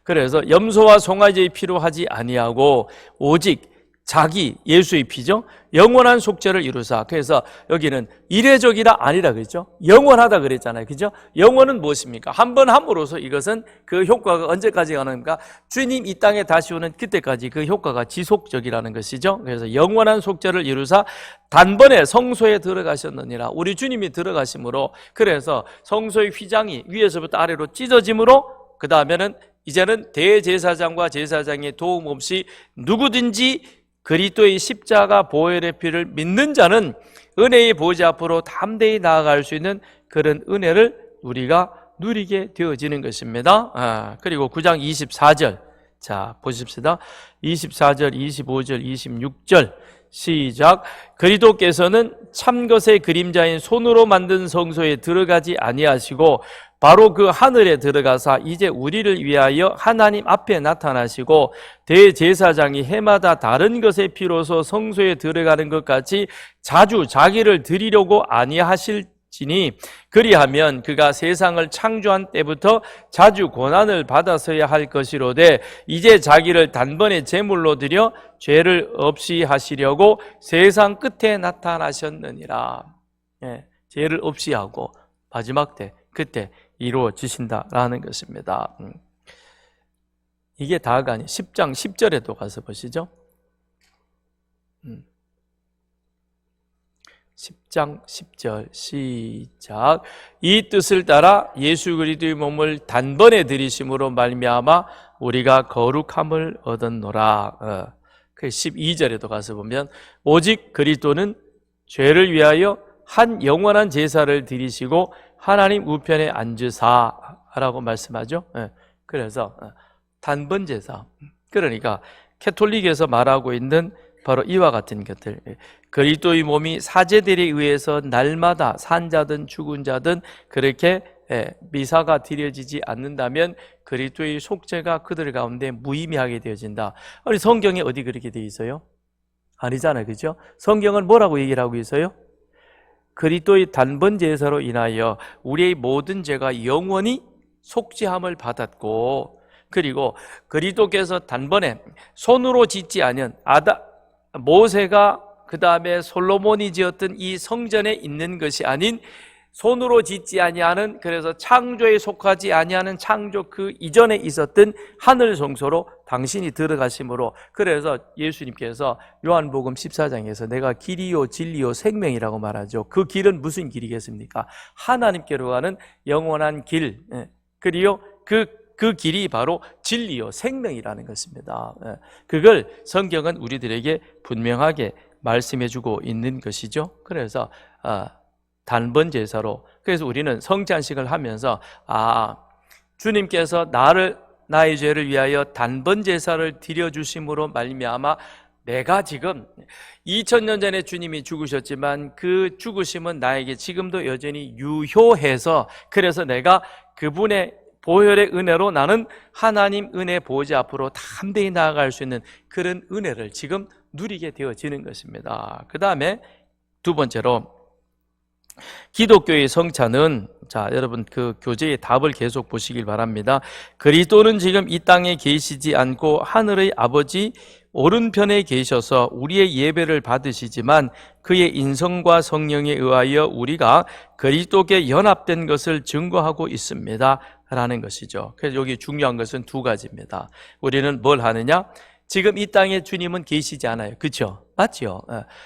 그래서 염소와 송아지의 피로 하지 아니하고 오직 자기, 예수의 피죠. 영원한 속죄를 이루사. 그래서 여기는 이례적이라 아니라 그랬죠. 영원하다 그랬잖아요. 그죠? 영원은 무엇입니까? 한 번 함으로써 이것은 그 효과가 언제까지 가는가? 주님 이 땅에 다시 오는 그때까지 그 효과가 지속적이라는 것이죠. 그래서 영원한 속죄를 이루사 단번에 성소에 들어가셨느니라. 우리 주님이 들어가심으로, 그래서 성소의 휘장이 위에서부터 아래로 찢어짐으로, 그 다음에는 이제는 대제사장과 제사장의 도움 없이 누구든지 그리스도의 십자가 보혈의 피를 믿는 자는 은혜의 보좌 앞으로 담대히 나아갈 수 있는 그런 은혜를 우리가 누리게 되어지는 것입니다. 그리고 9장 24절, 자 보십시다. 24절, 25절, 26절 시작. 그리스도께서는 참것의 그림자인 손으로 만든 성소에 들어가지 아니하시고 바로 그 하늘에 들어가사 이제 우리를 위하여 하나님 앞에 나타나시고 대제사장이 해마다 다른 것의 피로서 성소에 들어가는 것 같이 자주 자기를 드리려고 아니하실지니 그리하면 그가 세상을 창조한 때부터 자주 고난을 받아서야 할 것이로되 이제 자기를 단번에 제물로 드려 죄를 없이 하시려고 세상 끝에 나타나셨느니라. 죄를 없이 하고 마지막 때 그때 이루어지신다라는 것입니다. 이게 다가 아니 10장 10절에도 가서 보시죠. 10장 10절 시작. 이 뜻을 따라 예수 그리스도의 몸을 단번에 들이심으로 말미암아 우리가 거룩함을 얻었노라. 그 12절에도 가서 보면 오직 그리스도는 죄를 위하여 한 영원한 제사를 드리시고 하나님 우편에 앉으사라고 말씀하죠. 그래서 단번 제사, 그러니까 캐톨릭에서 말하고 있는 바로 이와 같은 것들, 그리스도의 몸이 사제들에 의해서 날마다 산자든 죽은 자든 그렇게 미사가 드려지지 않는다면 그리스도의 속죄가 그들 가운데 무의미하게 되어진다. 우리 성경에 어디 그렇게 되어 있어요? 아니잖아요, 그죠? 성경은 뭐라고 얘기를 하고 있어요? 그리스도의 단번 제사로 인하여 우리의 모든 죄가 영원히 속죄함을 받았고, 그리고 그리스도께서 단번에 손으로 짓지 않은 모세가 그 다음에 솔로몬이 지었던 이 성전에 있는 것이 아닌 손으로 짓지 아니하는, 그래서 창조에 속하지 아니하는 창조 그 이전에 있었던 하늘 성소로 당신이 들어가심으로, 그래서 예수님께서 요한복음 14장에서 내가 길이요 진리요 생명이라고 말하죠. 그 길은 무슨 길이겠습니까? 하나님께로 가는 영원한 길, 그리고 그 길이 바로 진리요 생명이라는 것입니다. 그걸 성경은 우리들에게 분명하게 말씀해주고 있는 것이죠. 그래서 단번 제사로, 그래서 우리는 성찬식을 하면서 주님께서 나의 죄를 위하여 단번 제사를 드려주심으로 말미암아 내가 지금 2000년 전에 주님이 죽으셨지만 그 죽으심은 나에게 지금도 여전히 유효해서, 그래서 내가 그분의 보혈의 은혜로 나는 하나님 은혜 보좌 앞으로 담대히 나아갈 수 있는 그런 은혜를 지금 누리게 되어지는 것입니다. 그 다음에 두 번째로 기독교의 성찬은, 자 여러분 그 교재의 답을 계속 보시길 바랍니다. 그리스도는 지금 이 땅에 계시지 않고 하늘의 아버지 오른편에 계셔서 우리의 예배를 받으시지만 그의 인성과 성령에 의하여 우리가 그리스도께 연합된 것을 증거하고 있습니다 라는 것이죠. 그래서 여기 중요한 것은 두 가지입니다. 우리는 뭘 하느냐? 지금 이 땅에 주님은 계시지 않아요. 그렇죠? 맞죠?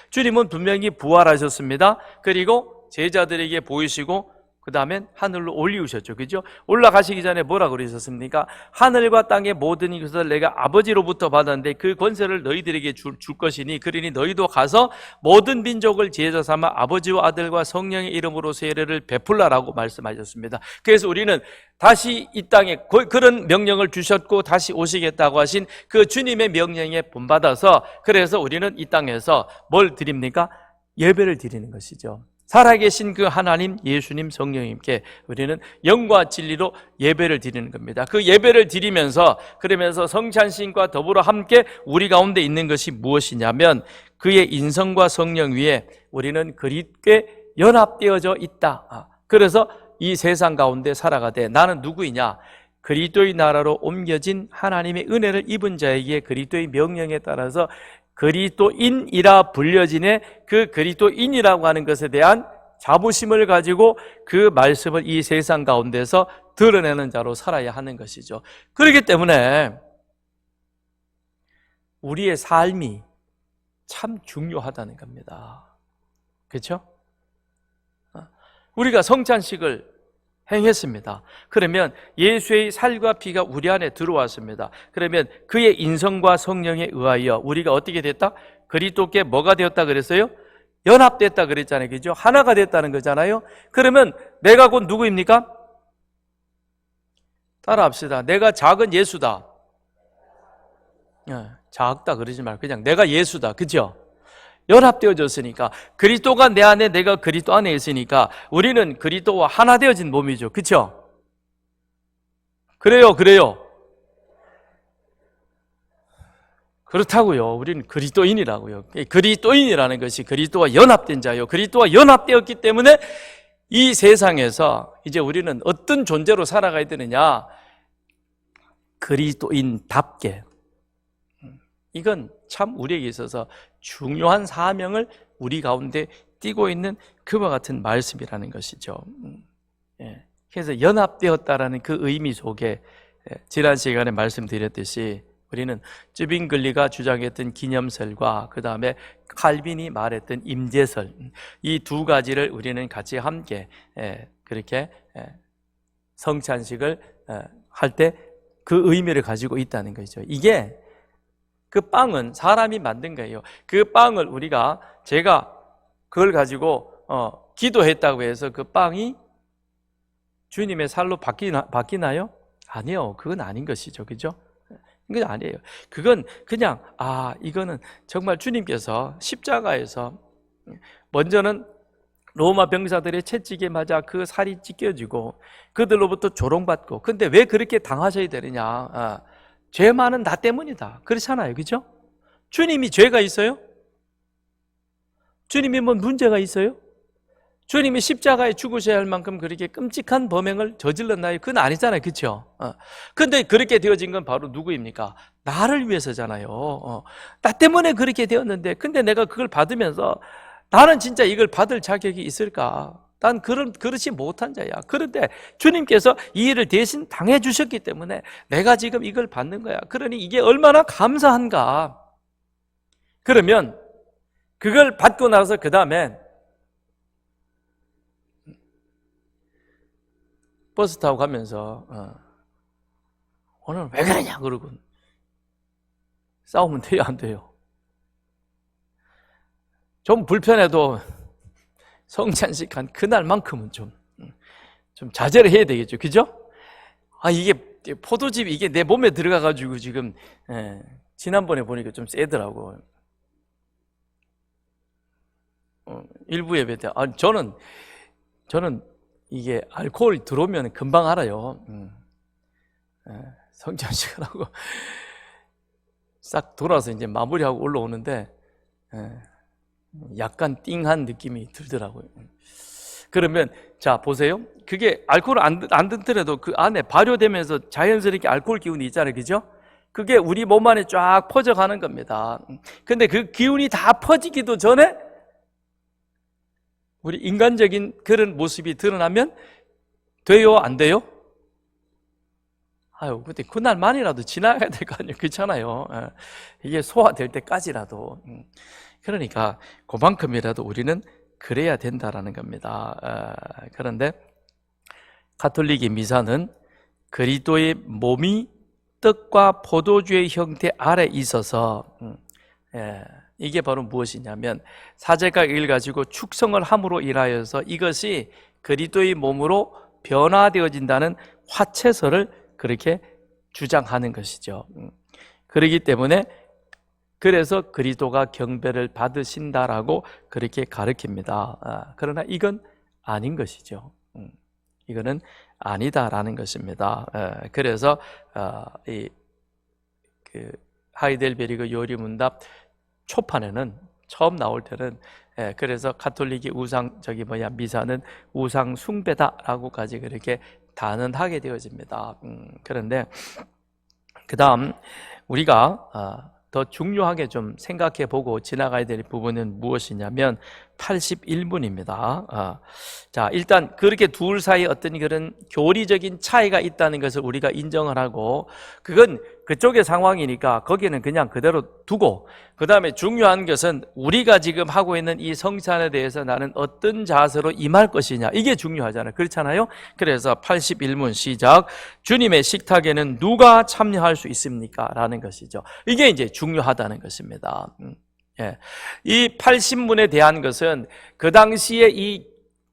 주님은 분명히 부활하셨습니다. 그리고 제자들에게 보이시고 그 다음엔 하늘로 올리우셨죠. 그죠? 올라가시기 전에 뭐라 그러셨습니까? 하늘과 땅의 모든 것을 내가 아버지로부터 받았는데 그 권세를 너희들에게 줄 것이니 그러니 너희도 가서 모든 민족을 제자 삼아 아버지와 아들과 성령의 이름으로 세례를 베풀라라고 말씀하셨습니다. 그래서 우리는 다시 이 땅에 그런 명령을 주셨고 다시 오시겠다고 하신 그 주님의 명령에 본받아서, 그래서 우리는 이 땅에서 뭘 드립니까? 예배를 드리는 것이죠. 살아계신 그 하나님, 예수님, 성령님께 우리는 영과 진리로 예배를 드리는 겁니다. 그 예배를 드리면서, 그러면서 성찬신과 더불어 함께 우리 가운데 있는 것이 무엇이냐면 그의 인성과 성령 위에 우리는 그리스도께 연합되어져 있다. 그래서 이 세상 가운데 살아가되 나는 누구이냐? 그리스도의 나라로 옮겨진 하나님의 은혜를 입은 자에게 그리스도의 명령에 따라서 그리스도인이라 불려지네 그 그리스도인이라고 하는 것에 대한 자부심을 가지고 그 말씀을 이 세상 가운데서 드러내는 자로 살아야 하는 것이죠. 그렇기 때문에 우리의 삶이 참 중요하다는 겁니다. 그렇죠? 우리가 성찬식을 행했습니다. 그러면 예수의 살과 피가 우리 안에 들어왔습니다. 그러면 그의 인성과 성령에 의하여 우리가 어떻게 됐다? 그리스도께 뭐가 되었다 그랬어요? 연합됐다 그랬잖아요. 그죠? 하나가 됐다는 거잖아요. 그러면 내가 곧 누구입니까? 따라합시다. 내가 작은 예수다. 작다 그러지 말고 그냥 내가 예수다. 그죠? 연합되어졌으니까 그리스도가 내 안에 내가 그리스도 안에 있으니까 우리는 그리스도와 하나 되어진 몸이죠. 그렇죠? 그래요. 그렇다고요. 우리는 그리스도인이라고요. 그리스도인이라는 것이 그리스도와 연합된 자요. 그리스도와 연합되었기 때문에 이 세상에서 이제 우리는 어떤 존재로 살아가야 되느냐? 그리스도인답게. 이건 참 우리에게 있어서 중요한 사명을 우리 가운데 띠고 있는 그와 같은 말씀이라는 것이죠. 그래서 연합되었다라는 그 의미 속에 지난 시간에 말씀드렸듯이 우리는 쯔빙글리가 주장했던 기념설과 그 다음에 칼빈이 말했던 임재설, 이 두 가지를 우리는 같이 함께 그렇게 성찬식을 할 때 그 의미를 가지고 있다는 거죠. 이게 그 빵은 사람이 만든 거예요. 그 빵을 제가 그걸 가지고 기도했다고 해서 그 빵이 주님의 살로 바뀌나요? 아니요. 그건 아닌 것이죠. 그죠? 그건 아니에요. 그건 그냥 이거는 정말 주님께서 십자가에서 먼저는 로마 병사들의 채찍에 맞아 그 살이 찢겨지고 그들로부터 조롱받고, 근데 왜 그렇게 당하셔야 되느냐? 죄 많은 나 때문이다. 그렇잖아요. 그죠? 주님이 죄가 있어요? 주님이 뭔 문제가 있어요? 주님이 십자가에 죽으셔야 할 만큼 그렇게 끔찍한 범행을 저질렀나요? 그건 아니잖아요. 그렇죠? 근데 그렇게 되어진 건 바로 누구입니까? 나를 위해서잖아요. 나 때문에 그렇게 되었는데, 근데 내가 그걸 받으면서 나는 진짜 이걸 받을 자격이 있을까? 난 그렇지 못한 자야. 그런데 주님께서 이 일을 대신 당해 주셨기 때문에 내가 지금 이걸 받는 거야. 그러니 이게 얼마나 감사한가. 그러면 그걸 받고 나서 그 다음에 버스 타고 가면서 오늘 왜 그러냐 그러고 싸우면 돼요, 안 돼요? 좀 불편해도 성찬식 한 그날만큼은 좀 자제를 해야 되겠죠. 그죠? 이게 포도즙 이게 내 몸에 들어가가지고 지금 지난번에 보니까 좀 세더라고. 일부 예배 때 저는 이게 알코올 들어오면 금방 알아요. 성찬식을 하고 싹 돌아서 이제 마무리하고 올라오는데 약간 띵한 느낌이 들더라고요. 그러면 자 보세요. 그게 알코올 안 듣더라도 그 안에 발효되면서 자연스럽게 알코올 기운이 있잖아요. 그죠? 그게 우리 몸 안에 쫙 퍼져가는 겁니다. 근데 그 기운이 다 퍼지기도 전에 우리 인간적인 그런 모습이 드러나면 돼요? 안 돼요? 근데 그날만이라도 지나가야 될 거 아니에요? 그렇잖아요. 이게 소화될 때까지라도. 그러니까 그만큼이라도 우리는 그래야 된다라는 겁니다. 그런데 가톨릭의 미사는 그리스도의 몸이 떡과 포도주의 형태 아래 있어서 이게 바로 무엇이냐면 사제가 이를 가지고 축성을 함으로 인하여서 이것이 그리스도의 몸으로 변화되어진다는 화채설을 그렇게 주장하는 것이죠. 그렇기 때문에 그래서 그리스도가 경배를 받으신다라고 그렇게 가르칩니다. 그러나 이건 아닌 것이죠. 이거는 아니다라는 것입니다. 그래서 그 하이델베르그 요리문답 초판에는 처음 나올 때는 그래서 가톨릭이 미사는 우상 숭배다라고까지 그렇게 단언하게 되어집니다. 그런데 그 다음 우리가 더 중요하게 좀 생각해 보고 지나가야 될 부분은 무엇이냐면 81문입니다. 자, 일단 그렇게 둘 사이 어떤 그런 교리적인 차이가 있다는 것을 우리가 인정을 하고, 그건 그쪽의 상황이니까 거기는 그냥 그대로 두고, 그 다음에 중요한 것은 우리가 지금 하고 있는 이 성찬에 대해서 나는 어떤 자세로 임할 것이냐, 이게 중요하잖아요. 그렇잖아요. 그래서 81문 시작. 주님의 식탁에는 누가 참여할 수 있습니까? 라는 것이죠. 이게 이제 중요하다는 것입니다. 예. 이 80문에 대한 것은 그 당시에 이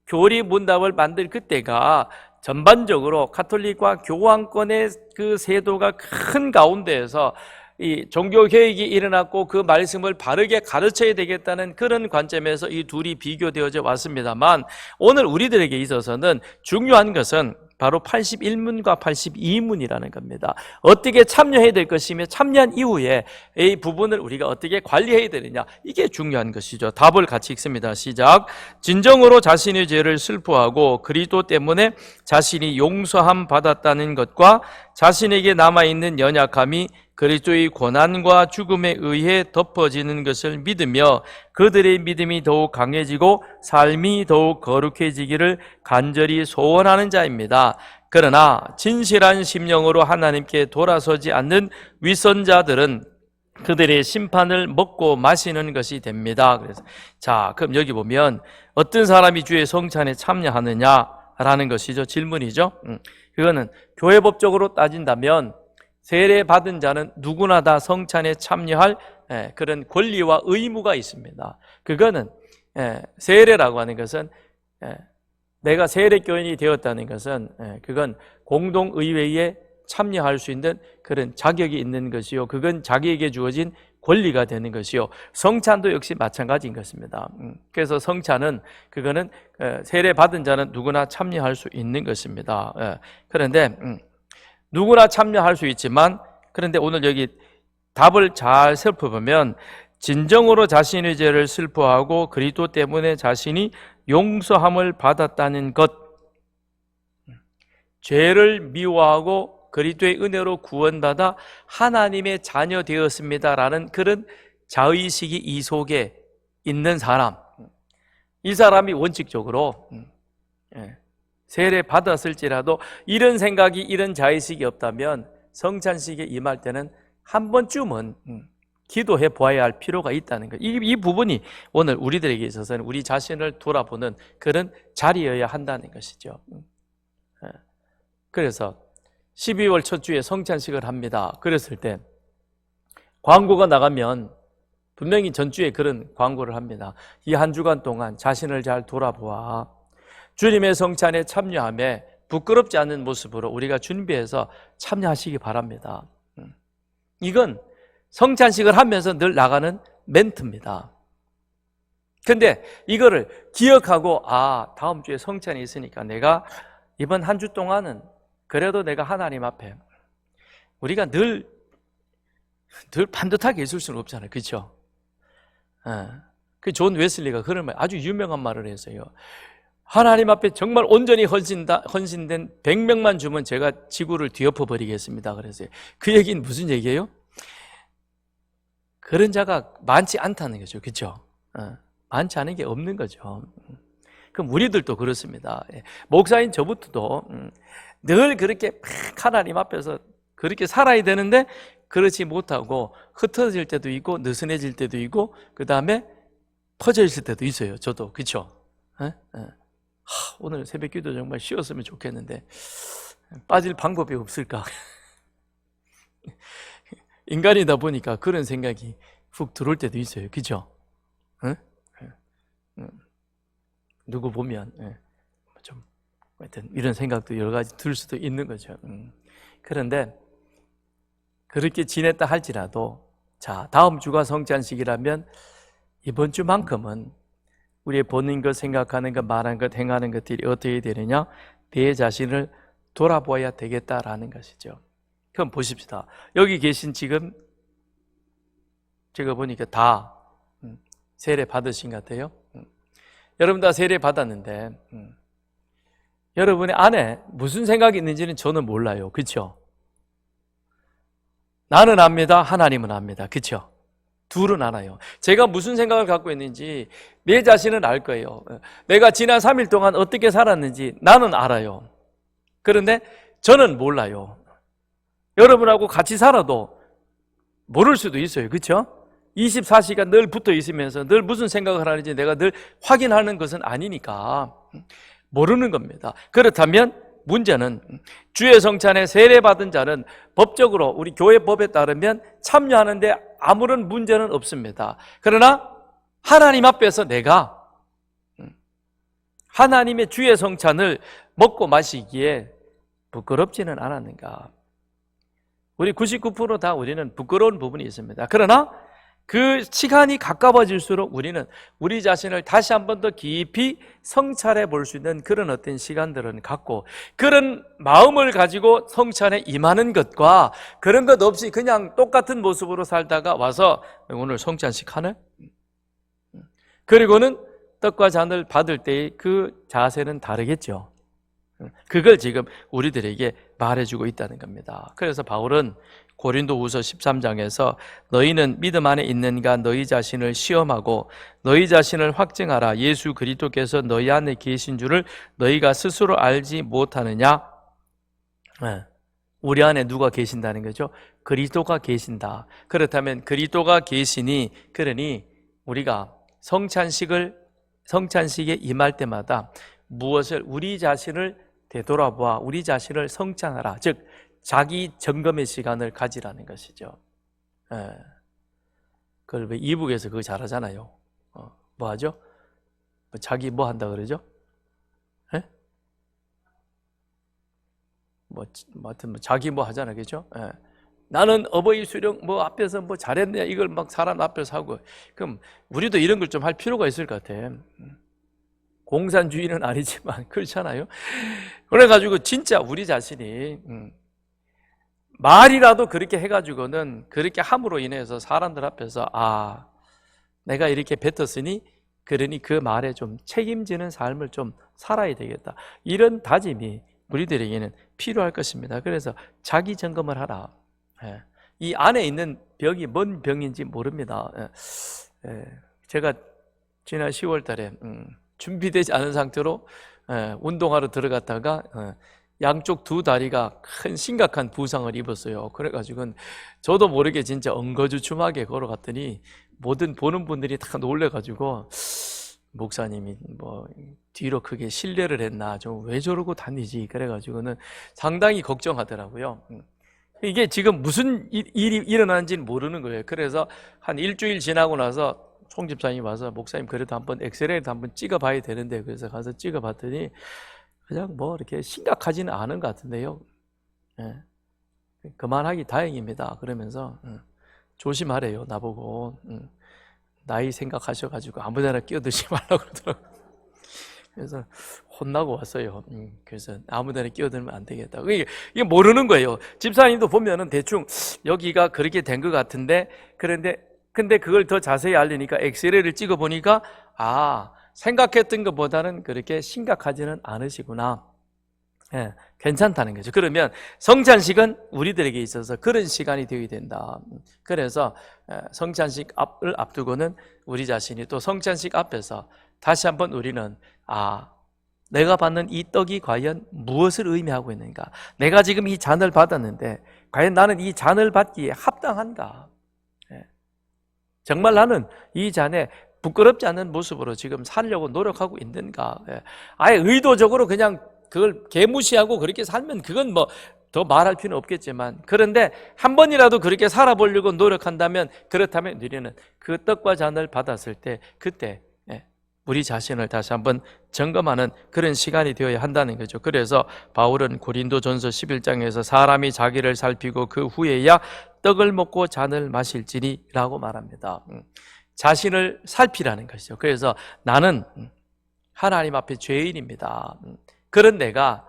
교리 문답을 만들 그때가 전반적으로 가톨릭과 교황권의 그 세도가 큰 가운데에서 이 종교개혁이 일어났고 그 말씀을 바르게 가르쳐야 되겠다는 그런 관점에서 이 둘이 비교되어져 왔습니다만, 오늘 우리들에게 있어서는 중요한 것은 바로 81문과 82문이라는 겁니다. 어떻게 참여해야 될 것이며 참여한 이후에 이 부분을 우리가 어떻게 관리해야 되느냐, 이게 중요한 것이죠. 답을 같이 읽습니다. 시작. 진정으로 자신의 죄를 슬퍼하고 그리스도 때문에 자신이 용서함 받았다는 것과 자신에게 남아있는 연약함이 그리스도의 고난과 죽음에 의해 덮어지는 것을 믿으며 그들의 믿음이 더욱 강해지고 삶이 더욱 거룩해지기를 간절히 소원하는 자입니다. 그러나 진실한 심령으로 하나님께 돌아서지 않는 위선자들은 그들의 심판을 먹고 마시는 것이 됩니다. 그래서 자, 그럼 여기 보면 어떤 사람이 주의 성찬에 참여하느냐라는 것이죠. 질문이죠. 그거는 교회법적으로 따진다면 세례 받은 자는 누구나 다 성찬에 참여할 그런 권리와 의무가 있습니다. 그거는 세례라고 하는 것은 내가 세례교인이 되었다는 것은 그건 공동의회에 참여할 수 있는 그런 자격이 있는 것이요, 그건 자기에게 주어진 권리가 되는 것이요, 성찬도 역시 마찬가지인 것입니다. 그래서 성찬은 그거는 세례 받은 자는 누구나 참여할 수 있는 것입니다. 그런데 누구나 참여할 수 있지만, 그런데 오늘 여기 답을 잘 살펴보면 진정으로 자신의 죄를 슬퍼하고 그리스도 때문에 자신이 용서함을 받았다는 것, 죄를 미워하고 그리스도의 은혜로 구원받아 하나님의 자녀 되었습니다라는 그런 자의식이 이 속에 있는 사람, 이 사람이 원칙적으로 세례 받았을지라도 이런 생각이, 이런 자의식이 없다면 성찬식에 임할 때는 한 번쯤은 기도해 보아야 할 필요가 있다는 것. 이 부분이 오늘 우리들에게 있어서는 우리 자신을 돌아보는 그런 자리여야 한다는 것이죠. 그래서 12월 첫 주에 성찬식을 합니다. 그랬을 때 광고가 나가면 분명히 전주에 그런 광고를 합니다. 이 한 주간 동안 자신을 잘 돌아보아 주님의 성찬에 참여하며 부끄럽지 않은 모습으로 우리가 준비해서 참여하시기 바랍니다. 이건 성찬식을 하면서 늘 나가는 멘트입니다. 근데 이거를 기억하고, 다음 주에 성찬이 있으니까 내가 이번 한 주 동안은 그래도 내가 하나님 앞에, 우리가 늘 반듯하게 있을 수는 없잖아요. 그렇죠? 그 존 웨슬리가 그런 말, 아주 유명한 말을 했어요. 하나님 앞에 정말 온전히 헌신된 100명만 주면 제가 지구를 뒤엎어 버리겠습니다. 그래서 그 얘기는 무슨 얘기예요? 그런 자가 많지 않다는 거죠. 그렇죠? 많지 않은 게 없는 거죠. 그럼 우리들도 그렇습니다. 목사인 저부터도 늘 그렇게 하나님 앞에서 그렇게 살아야 되는데 그렇지 못하고 흩어질 때도 있고 느슨해질 때도 있고 그 다음에 퍼져 있을 때도 있어요. 저도. 그렇죠? 오늘 새벽기도 정말 쉬었으면 좋겠는데 빠질 방법이 없을까? 인간이다 보니까 그런 생각이 훅 들어올 때도 있어요. 그죠? 누구 보면 좀 하여튼 이런 생각도 여러 가지 들 수도 있는 거죠. 그런데 그렇게 지냈다 할지라도, 자, 다음 주가 성찬식이라면 이번 주만큼은 우리의 보는 것, 생각하는 것, 말하는 것, 행하는 것들이 어떻게 되느냐, 내 자신을 돌아보아야 되겠다라는 것이죠. 그럼 보십시다. 여기 계신 지금 제가 보니까 다 세례 받으신 것 같아요. 여러분 다 세례 받았는데 여러분의 안에 무슨 생각이 있는지는 저는 몰라요. 그렇죠? 나는 압니다. 하나님은 압니다. 그렇죠? 둘은 알아요. 제가 무슨 생각을 갖고 있는지 내 자신은 알 거예요. 내가 지난 3일 동안 어떻게 살았는지 나는 알아요. 그런데 저는 몰라요. 여러분하고 같이 살아도 모를 수도 있어요. 그렇죠? 24시간 늘 붙어 있으면서 늘 무슨 생각을 하는지 내가 늘 확인하는 것은 아니니까 모르는 겁니다. 그렇다면 문제는 주의 성찬에 세례받은 자는 법적으로 우리 교회 법에 따르면 참여하는데 아무런 문제는 없습니다. 그러나 하나님 앞에서 내가 하나님의 주의 성찬을 먹고 마시기에 부끄럽지는 않았는가? 우리 99% 우리는 부끄러운 부분이 있습니다. 그러나 그 시간이 가까워질수록 우리는 우리 자신을 다시 한 번 더 깊이 성찰해 볼 수 있는 그런 어떤 시간들은 갖고, 그런 마음을 가지고 성찬에 임하는 것과 그런 것 없이 그냥 똑같은 모습으로 살다가 와서 오늘 성찬식 하네? 그리고는 떡과 잔을 받을 때의 그 자세는 다르겠죠. 그걸 지금 우리들에게 말해주고 있다는 겁니다. 그래서 바울은 고린도후서 13장에서 너희는 믿음 안에 있는가 너희 자신을 시험하고 너희 자신을 확증하라. 예수 그리스도께서 너희 안에 계신 줄을 너희가 스스로 알지 못하느냐? 우리 안에 누가 계신다는 거죠? 그리스도가 계신다. 그렇다면 그리스도가 계시니, 그러니 우리가 성찬식에 임할 때마다 무엇을, 우리 자신을 되돌아보아 우리 자신을 성찬하라. 즉 자기 점검의 시간을 가지라는 것이죠. 그걸 왜 이북에서 그거 잘하잖아요. 뭐 하죠? 자기 뭐 한다 그러죠? 하여튼 자기 뭐 하잖아요, 그죠? 나는 어버이 수령 뭐 앞에서 뭐 잘했네, 이걸 막 사람 앞에서 하고. 그럼 우리도 이런 걸 좀 할 필요가 있을 것 같아. 공산주의는 아니지만 그렇잖아요. 그래가지고 진짜 우리 자신이 말이라도 그렇게 해가지고는, 그렇게 함으로 인해서 사람들 앞에서 내가 이렇게 뱉었으니 그러니 그 말에 좀 책임지는 삶을 좀 살아야 되겠다, 이런 다짐이 우리들에게는 필요할 것입니다. 그래서 자기 점검을 하라. 이 안에 있는 병이 뭔 병인지 모릅니다. 제가 지난 10월 달에 준비되지 않은 상태로 운동하러 들어갔다가 양쪽 두 다리가 큰 심각한 부상을 입었어요. 그래가지고 저도 모르게 진짜 엉거주춤하게 걸어갔더니 모든 보는 분들이 다 놀래가지고, 목사님이 뭐 뒤로 크게 실례를 했나, 좀 왜 저러고 다니지, 그래가지고는 상당히 걱정하더라고요. 이게 지금 무슨 일이 일어나는지는 모르는 거예요. 그래서 한 일주일 지나고 나서 총 집사님이 와서, 목사님 그래도 한번 엑스레이도 한번 찍어봐야 되는데, 그래서 가서 찍어봤더니 그냥 뭐 이렇게 심각하지는 않은 것 같은데요. 그만하기 다행입니다. 그러면서 조심하래요, 나보고. 나이 생각하셔가지고 아무데나 끼어들지 말라고 그러더라고요. 그래서 혼나고 왔어요. 그래서 아무데나 끼어들면 안 되겠다. 이게 모르는 거예요. 집사님도 보면은 대충 여기가 그렇게 된 것 같은데, 근데 그걸 더 자세히 알리니까 엑스레이를 찍어보니까 생각했던 것보다는 그렇게 심각하지는 않으시구나. 괜찮다는 거죠. 그러면 성찬식은 우리들에게 있어서 그런 시간이 되어야 된다. 그래서 성찬식을 앞두고는 우리 자신이 또 성찬식 앞에서 다시 한번 우리는 내가 받는 이 떡이 과연 무엇을 의미하고 있는가? 내가 지금 이 잔을 받았는데 과연 나는 이 잔을 받기에 합당한가? 정말 나는 이 잔에 부끄럽지 않은 모습으로 지금 살려고 노력하고 있는가? 아예 의도적으로 그냥 그걸 개무시하고 그렇게 살면 그건 뭐 더 말할 필요는 없겠지만, 그런데 한 번이라도 그렇게 살아보려고 노력한다면, 그렇다면 우리는 그 떡과 잔을 받았을 때 그때 우리 자신을 다시 한번 점검하는 그런 시간이 되어야 한다는 거죠. 그래서 바울은 고린도전서 11장에서 사람이 자기를 살피고 그 후에야 떡을 먹고 잔을 마실지니 라고 말합니다. 자신을 살피라는 것이죠. 그래서 나는 하나님 앞에 죄인입니다. 그런 내가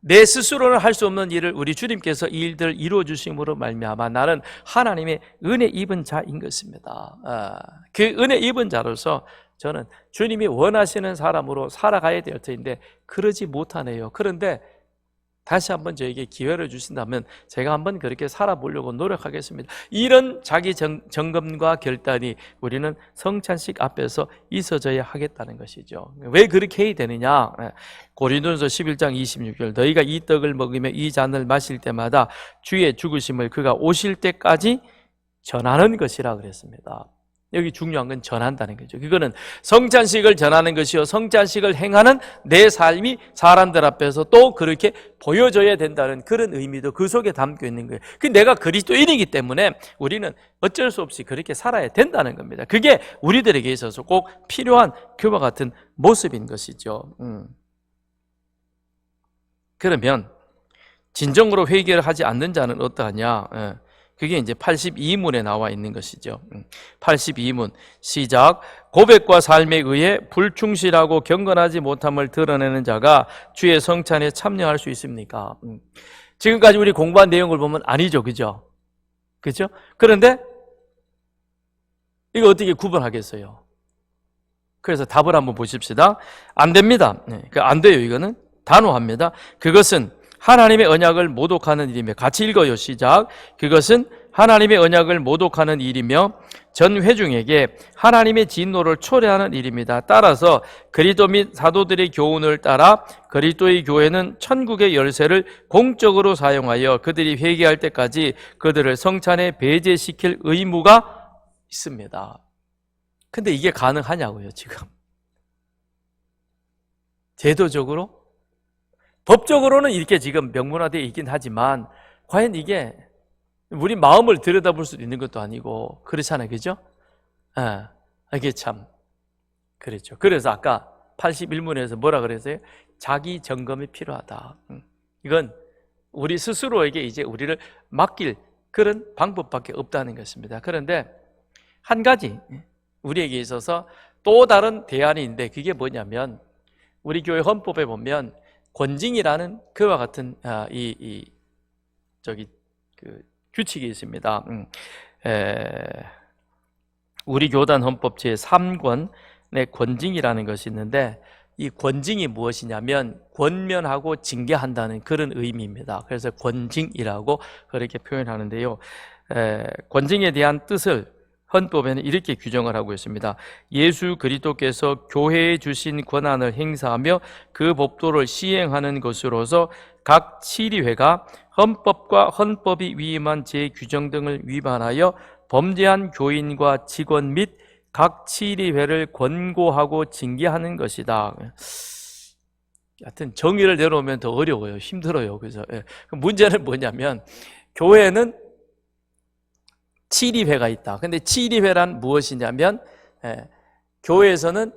내 스스로는 할 수 없는 일을 우리 주님께서 이 일들을 이루어 주심으로 말미암아 나는 하나님의 은혜 입은 자인 것입니다. 그 은혜 입은 자로서 저는 주님이 원하시는 사람으로 살아가야 될 터인데 그러지 못하네요. 그런데 다시 한번 저에게 기회를 주신다면 제가 한번 그렇게 살아보려고 노력하겠습니다. 이런 자기 점검과 결단이 우리는 성찬식 앞에서 있어져야 하겠다는 것이죠. 왜 그렇게 해야 되느냐? 고린도전서 11장 26절 너희가 이 떡을 먹으며 이 잔을 마실 때마다 주의 죽으심을 그가 오실 때까지 전하는 것이라 그랬습니다. 여기 중요한 건 전한다는 거죠. 그거는 성찬식을 전하는 것이요 성찬식을 행하는 내 삶이 사람들 앞에서 또 그렇게 보여져야 된다는 그런 의미도 그 속에 담겨 있는 거예요. 내가 그리스도인이기 때문에 우리는 어쩔 수 없이 그렇게 살아야 된다는 겁니다. 그게 우리들에게 있어서 꼭 필요한 그와 같은 모습인 것이죠. 그러면 진정으로 회개를 하지 않는 자는 어떠하냐? 그게 이제 82문에 나와 있는 것이죠. 82문 시작. 고백과 삶에 의해 불충실하고 경건하지 못함을 드러내는 자가 주의 성찬에 참여할 수 있습니까? 지금까지 우리 공부한 내용을 보면 아니죠, 그죠? 그죠? 그런데 이거 어떻게 구분하겠어요? 그래서 답을 한번 보십시다. 안 됩니다. 안 돼요. 이거는 단호합니다. 그것은 하나님의 언약을 모독하는 일이며, 같이 읽어요. 시작. 그것은 하나님의 언약을 모독하는 일이며 전 회중에게 하나님의 진노를 초래하는 일입니다. 따라서 그리스도 및 사도들의 교훈을 따라 그리스도의 교회는 천국의 열쇠를 공적으로 사용하여 그들이 회개할 때까지 그들을 성찬에 배제시킬 의무가 있습니다. 근데 이게 가능하냐고요, 지금. 제도적으로? 법적으로는 이렇게 지금 명문화되어 있긴 하지만 과연 이게 우리 마음을 들여다볼 수 있는 것도 아니고 그렇잖아요, 그죠? 이게 참 그렇죠. 그래서 아까 81문에서 뭐라 그랬어요? 자기 점검이 필요하다. 이건 우리 스스로에게 이제 우리를 맡길 그런 방법밖에 없다는 것입니다. 그런데 한 가지 우리에게 있어서 또 다른 대안이 있는데 그게 뭐냐면 우리 교회 헌법에 보면 권징이라는 그와 같은 규칙이 있습니다. 우리 교단 헌법 제3권의 권징이라는 것이 있는데 이 권징이 무엇이냐면 권면하고 징계한다는 그런 의미입니다. 그래서 권징이라고 그렇게 표현하는데요. 권징에 대한 뜻을 헌법에는 이렇게 규정을 하고 있습니다. 예수 그리스도께서 교회에 주신 권한을 행사하며 그 법도를 시행하는 것으로서 각 치리회가 헌법과 헌법이 위임한 제규정 등을 위반하여 범죄한 교인과 직원 및 각 치리회를 권고하고 징계하는 것이다. 하여튼 정의를 내놓으면 더 어려워요. 힘들어요. 그래서 문제는 뭐냐면 교회는 치리회가 있다. 근데 치리회란 무엇이냐면 교회에서는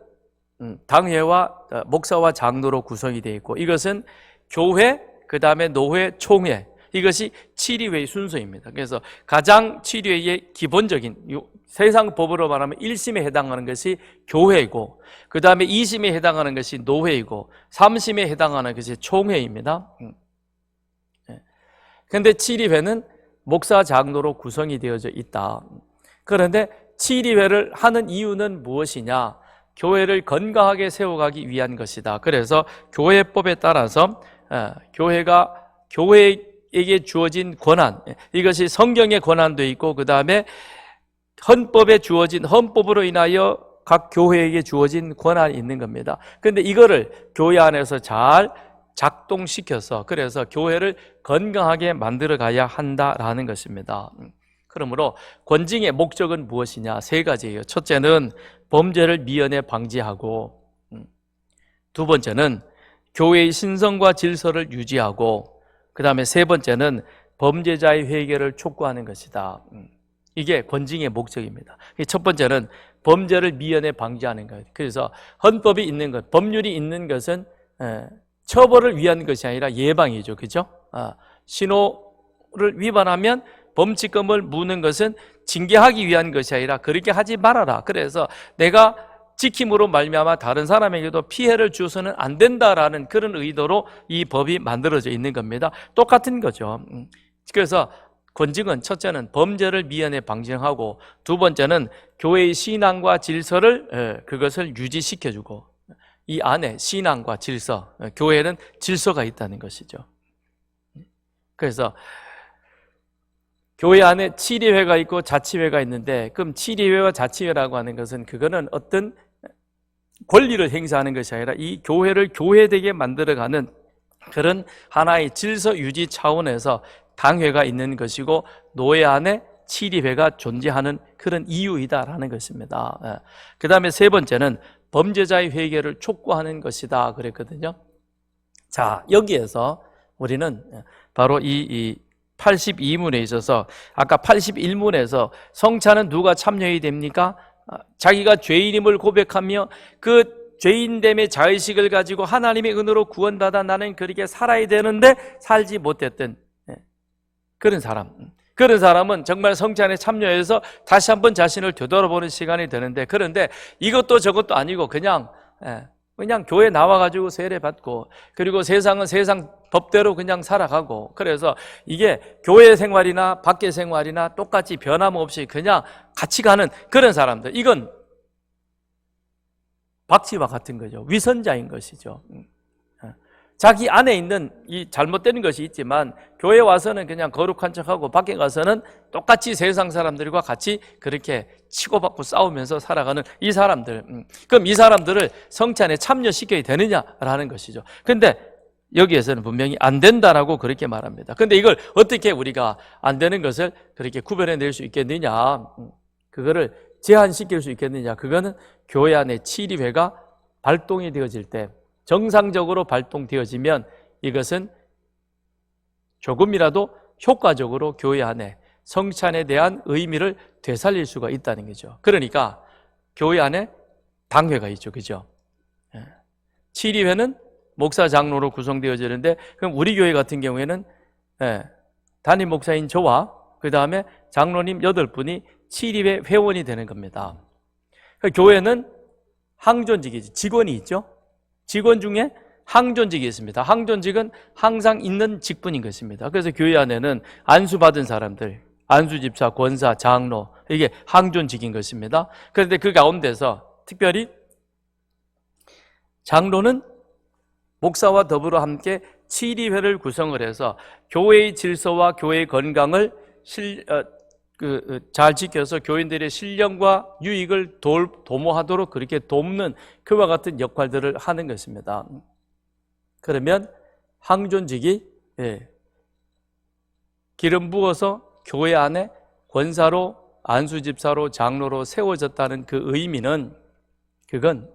당회와 목사와 장로로 구성이 되어 있고 이것은 교회, 그 다음에 노회, 총회 이것이 치리회의 순서입니다. 그래서 가장 치리회의 기본적인 세상 법으로 말하면 1심에 해당하는 것이 교회이고 그 다음에 2심에 해당하는 것이 노회이고 3심에 해당하는 것이 총회입니다. 그런데 치리회는 목사 장로로 구성이 되어져 있다. 그런데 치리회를 하는 이유는 무엇이냐? 교회를 건강하게 세워가기 위한 것이다. 그래서 교회법에 따라서 교회에게 주어진 권한, 이것이 성경의 권한도 있고 그 다음에 헌법에 주어진 헌법으로 인하여 각 교회에게 주어진 권한이 있는 겁니다. 그런데 이거를 교회 안에서 잘 작동시켜서 그래서 교회를 건강하게 만들어 가야 한다라는 것입니다. 그러므로 권징의 목적은 무엇이냐? 세 가지예요. 첫째는 범죄를 미연에 방지하고 두 번째는 교회의 신성과 질서를 유지하고 그 다음에 세 번째는 범죄자의 회개를 촉구하는 것이다. 이게 권징의 목적입니다. 첫 번째는 범죄를 미연에 방지하는 거예요. 그래서 헌법이 있는 것, 법률이 있는 것은 처벌을 위한 것이 아니라 예방이죠. 그죠? 신호를 위반하면 범칙금을 무는 것은 징계하기 위한 것이 아니라 그렇게 하지 말아라. 그래서 내가 지킴으로 말미암아 다른 사람에게도 피해를 주어서는 안 된다라는 그런 의도로 이 법이 만들어져 있는 겁니다. 똑같은 거죠. 그래서 권징은 첫째는 범죄를 미연에 방지하고 두 번째는 교회의 신앙과 질서를 그것을 유지시켜주고 이 안에 신앙과 질서, 교회는 질서가 있다는 것이죠. 그래서 교회 안에 치리회가 있고 자치회가 있는데, 그럼 치리회와 자치회라고 하는 것은 그거는 어떤 권리를 행사하는 것이 아니라 이 교회를 교회되게 만들어가는 그런 하나의 질서 유지 차원에서 당회가 있는 것이고, 노예 안에 치리회가 존재하는 그런 이유이다라는 것입니다. 그 다음에 세 번째는 범죄자의 회개를 촉구하는 것이다 그랬거든요. 자, 여기에서 우리는 바로 이 82문에 있어서, 아까 81문에서 성찬은 누가 참여해야 됩니까? 자기가 죄인임을 고백하며 그 죄인됨의 자의식을 가지고 하나님의 은혜로 구원받아 나는 그렇게 살아야 되는데 살지 못했던 그런 사람은 정말 성찬에 참여해서 다시 한번 자신을 되돌아보는 시간이 되는데, 그런데 이것도 저것도 아니고 그냥 교회 나와가지고 세례 받고, 그리고 세상은 세상 법대로 그냥 살아가고, 그래서 이게 교회 생활이나 밖의 생활이나 똑같이 변함없이 그냥 같이 가는 그런 사람들, 이건 박쥐와 같은 거죠. 위선자인 것이죠. 자기 안에 있는 이 잘못된 것이 있지만 교회 와서는 그냥 거룩한 척하고 밖에 가서는 똑같이 세상 사람들과 같이 그렇게 치고받고 싸우면서 살아가는 이 사람들, 그럼 이 사람들을 성찬에 참여시켜야 되느냐라는 것이죠. 근데 여기에서는 분명히 안 된다라고 그렇게 말합니다. 근데 이걸 어떻게 우리가 안 되는 것을 그렇게 구별해낼 수 있겠느냐, 그거를 제한시킬 수 있겠느냐, 그거는 교회 안에 치리회가 발동이 되어질 때, 정상적으로 발동되어지면 이것은 조금이라도 효과적으로 교회 안에 성찬에 대한 의미를 되살릴 수가 있다는 거죠. 그러니까 교회 안에 당회가 있죠, 그죠? 치리회는 목사 장로로 구성되어지는데, 그럼 우리 교회 같은 경우에는 담임 목사인 저와 그 다음에 장로님 8분이 치리회 회원이 되는 겁니다. 교회는 항존직이지, 직원이 있죠. 직원 중에 항존직이 있습니다. 항존직은 항상 있는 직분인 것입니다. 그래서 교회 안에는 안수받은 사람들, 안수집사, 권사, 장로, 이게 항존직인 것입니다. 그런데 그 가운데서 특별히 장로는 목사와 더불어 함께 치리회를 구성을 해서 교회의 질서와 교회의 건강을 잘 지켜서 교인들의 신령과 유익을 도모하도록 그렇게 돕는 그와 같은 역할들을 하는 것입니다. 그러면 항존직이 기름 부어서 교회 안에 권사로, 안수집사로, 장로로 세워졌다는 그 의미는, 그건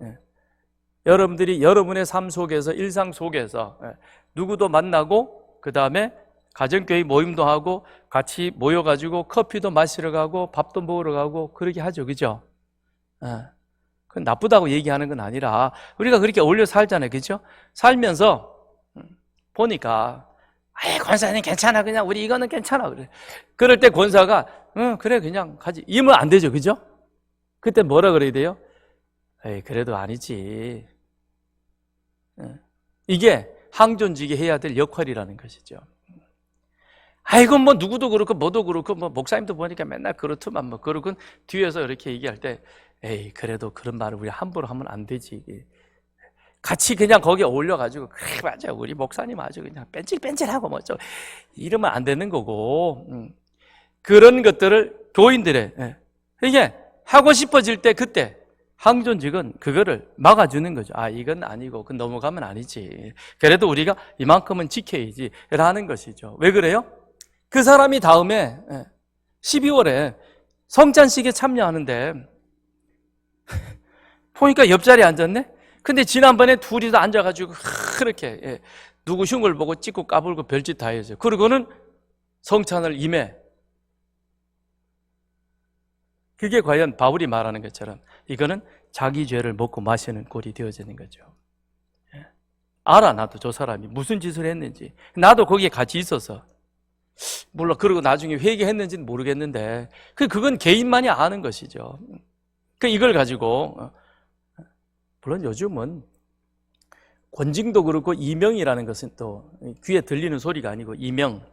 여러분들이 여러분의 삶 속에서, 일상 속에서 누구도 만나고 그 다음에 가정교회 모임도 하고 같이 모여가지고 커피도 마시러 가고 밥도 먹으러 가고 그렇게 하죠, 그죠? 그건 나쁘다고 얘기하는 건 아니라 우리가 그렇게 어울려 살잖아요, 그죠? 살면서 보니까 권사님 괜찮아, 그냥 우리 이거는 괜찮아, 그래. 그럴 때 권사가 그래 그냥 가지, 이러면 안 되죠, 그죠? 그때 뭐라 그래야 돼요? 에이, 그래도 아니지. 이게 항존직이 해야 될 역할이라는 것이죠. 아이고 뭐 누구도 그렇고 뭐도 그렇고 뭐 목사님도 보니까 맨날 그렇더만 뭐 그러고 뒤에서 이렇게 얘기할 때, 에이 그래도 그런 말을 우리 함부로 하면 안 되지. 같이 그냥 거기에 어울려가지고 그래 맞아 우리 목사님 아주 그냥 뺀질뺀질하고 뭐 좀 이러면 안 되는 거고, 그런 것들을 교인들의 이게 하고 싶어질 때 그때 항존직은 그거를 막아주는 거죠. 아 이건 아니고 그건 넘어가면 아니지, 그래도 우리가 이만큼은 지켜야지 라는 것이죠. 왜 그래요? 그 사람이 다음에 12월에 성찬식에 참여하는데 보니까 옆자리에 앉았네? 근데 지난번에 둘이서 앉아가지고 그렇게 누구 흉을 보고 찍고 까불고 별짓 다 했어요. 그리고는 성찬을 임해. 그게 과연 바울이 말하는 것처럼 이거는 자기 죄를 먹고 마시는 꼴이 되어지는 거죠. 알아, 나도 저 사람이 무슨 짓을 했는지. 나도 거기에 같이 있어서. 물론 그러고 나중에 회개했는지는 모르겠는데 그건 개인만이 아는 것이죠. 이걸 가지고 물론 요즘은 권징도 그렇고 이명이라는 것은 또 귀에 들리는 소리가 아니고 이명,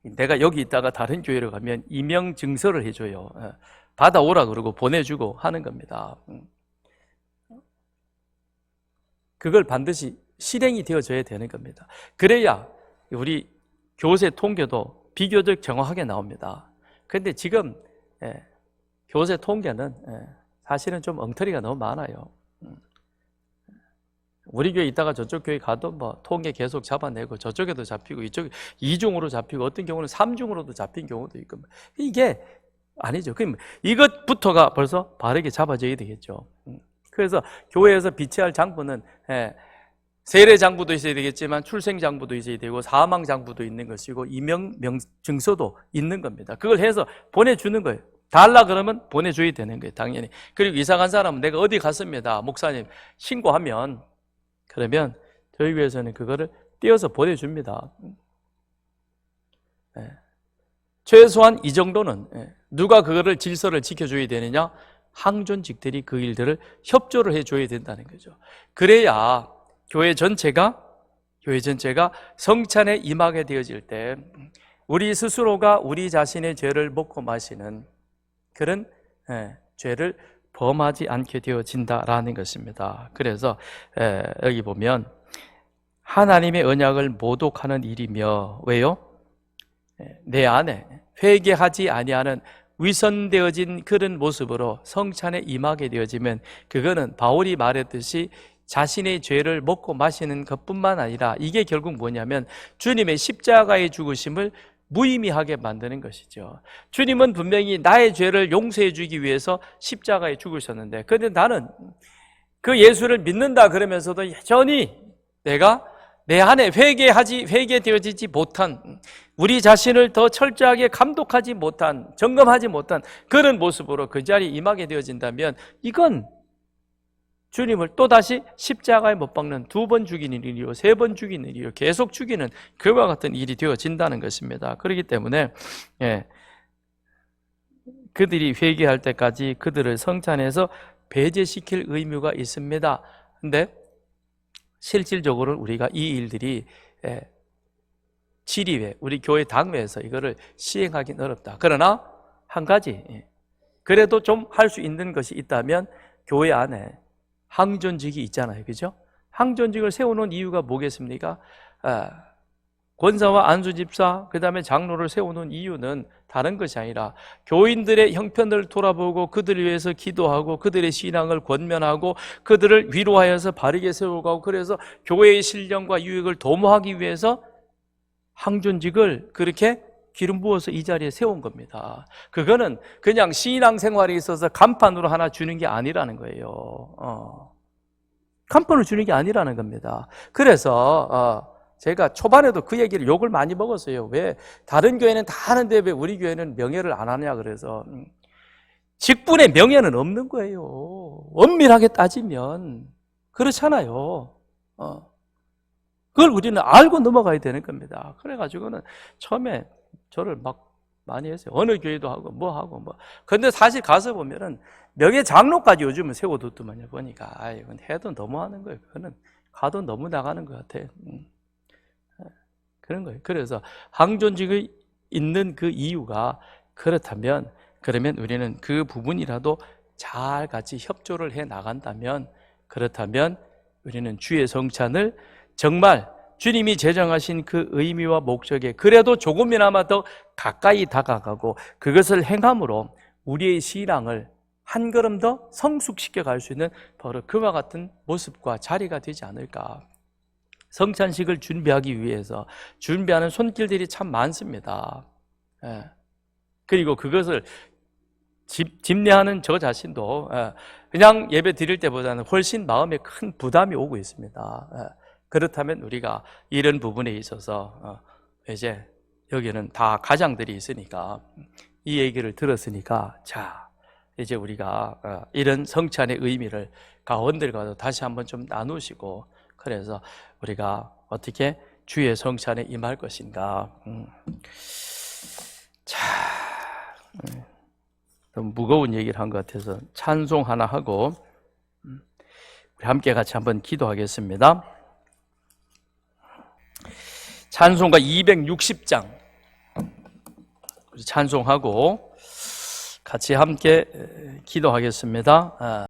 내가 여기 있다가 다른 교회로 가면 이명 증서를 해줘요. 받아오라 그러고 보내주고 하는 겁니다. 그걸 반드시 실행이 되어져야 되는 겁니다. 그래야 우리 교세 통계도 비교적 정확하게 나옵니다. 그런데 지금 교세 통계는 사실은 좀 엉터리가 너무 많아요. 우리 교회 있다가 저쪽 교회 가도 뭐 통계 계속 잡아내고 저쪽에도 잡히고 이쪽 2중으로 잡히고 어떤 경우는 3중으로도 잡힌 경우도 있고 이게 아니죠. 그럼 이것부터가 벌써 바르게 잡아져야 되겠죠. 그래서 교회에서 비치할 장부는 세례 장부도 있어야 되겠지만 출생 장부도 있어야 되고 사망 장부도 있는 것이고 임명 증서도 있는 겁니다. 그걸 해서 보내주는 거예요. 달라 그러면 보내줘야 되는 거예요, 당연히. 그리고 이사 간 사람은 내가 어디 갔습니다, 목사님 신고하면 그러면 저희 교회에서는 그거를 띄어서 보내줍니다. 최소한 이 정도는 누가 그거를 질서를 지켜줘야 되느냐? 항존직들이 그 일들을 협조를 해줘야 된다는 거죠. 그래야 교회 전체가 성찬에 임하게 되어질 때 우리 스스로가 우리 자신의 죄를 먹고 마시는 그런 죄를 범하지 않게 되어진다라는 것입니다. 그래서 여기 보면 하나님의 언약을 모독하는 일이며 왜요? 내 안에 회개하지 아니하는 위선되어진 그런 모습으로 성찬에 임하게 되어지면 그거는 바울이 말했듯이 자신의 죄를 먹고 마시는 것뿐만 아니라 이게 결국 뭐냐면 주님의 십자가의 죽으심을 무의미하게 만드는 것이죠. 주님은 분명히 나의 죄를 용서해 주기 위해서 십자가에 죽으셨는데 그런데 나는 그 예수를 믿는다 그러면서도 여전히 내가 내 안에 회개되어지지 못한 우리 자신을 더 철저하게 감독하지 못한 점검하지 못한 그런 모습으로 그 자리에 임하게 되어진다면 이건 주님을 또다시 십자가에 못 박는 2번 죽이는 일이요 3번 죽이는 일이요 계속 죽이는 그와 같은 일이 되어진다는 것입니다. 그렇기 때문에 그들이 회개할 때까지 그들을 성찬에서 배제시킬 의무가 있습니다. 근데 실질적으로 우리가 이 일들이 지리회, 우리 교회 당회에서 이거를 시행하기는 어렵다. 그러나 한 가지 그래도 좀 할 수 있는 것이 있다면 교회 안에 항존직이 있잖아요. 그죠? 항존직을 세우는 이유가 뭐겠습니까? 권사와 안수집사, 그 다음에 장로를 세우는 이유는 다른 것이 아니라 교인들의 형편을 돌아보고 그들을 위해서 기도하고 그들의 신앙을 권면하고 그들을 위로하여서 바르게 세우고 그래서 교회의 신령과 유익을 도모하기 위해서 항존직을 그렇게 기름 부어서 이 자리에 세운 겁니다. 그거는 그냥 신앙생활에 있어서 간판으로 하나 주는 게 아니라는 거예요. 간판을 주는 게 아니라는 겁니다. 그래서 제가 초반에도 그 얘기를 욕을 많이 먹었어요. 왜 다른 교회는 다 하는데 왜 우리 교회는 명예를 안 하냐 그래서 직분의 명예는 없는 거예요. 엄밀하게 따지면 그렇잖아요. 그걸 우리는 알고 넘어가야 되는 겁니다. 그래가지고는 처음에 저를 막 많이 했어요. 어느 교회도 하고 뭐 하고 뭐. 근데 사실 가서 보면은 명예 장로까지 요즘은 세워뒀더만요. 보니까 이건 해도 너무하는 거예요. 그거는 가도 너무 나가는 것 같아. 그런 거예요. 그래서 항존직이 있는 그 이유가 그렇다면 그러면 우리는 그 부분이라도 잘 같이 협조를 해 나간다면 그렇다면 우리는 주의 성찬을 정말 주님이 제정하신 그 의미와 목적에 그래도 조금이나마 더 가까이 다가가고 그것을 행함으로 우리의 신앙을 한 걸음 더 성숙시켜 갈 수 있는 바로 그와 같은 모습과 자리가 되지 않을까. 성찬식을 준비하기 위해서 준비하는 손길들이 참 많습니다. 그리고 그것을 집례하는 저 자신도 그냥 예배 드릴 때보다는 훨씬 마음에 큰 부담이 오고 있습니다. 그렇다면 우리가 이런 부분에 있어서 이제 여기는 다 가장들이 있으니까 이 얘기를 들었으니까 자 이제 우리가 이런 성찬의 의미를 가원들과도 다시 한번 좀 나누시고 그래서 우리가 어떻게 주의 성찬에 임할 것인가. 자, 좀 무거운 얘기를 한 것 같아서 찬송 하나 하고 우리 함께 같이 한번 기도하겠습니다. 찬송가 260장 찬송하고 같이 함께 기도하겠습니다.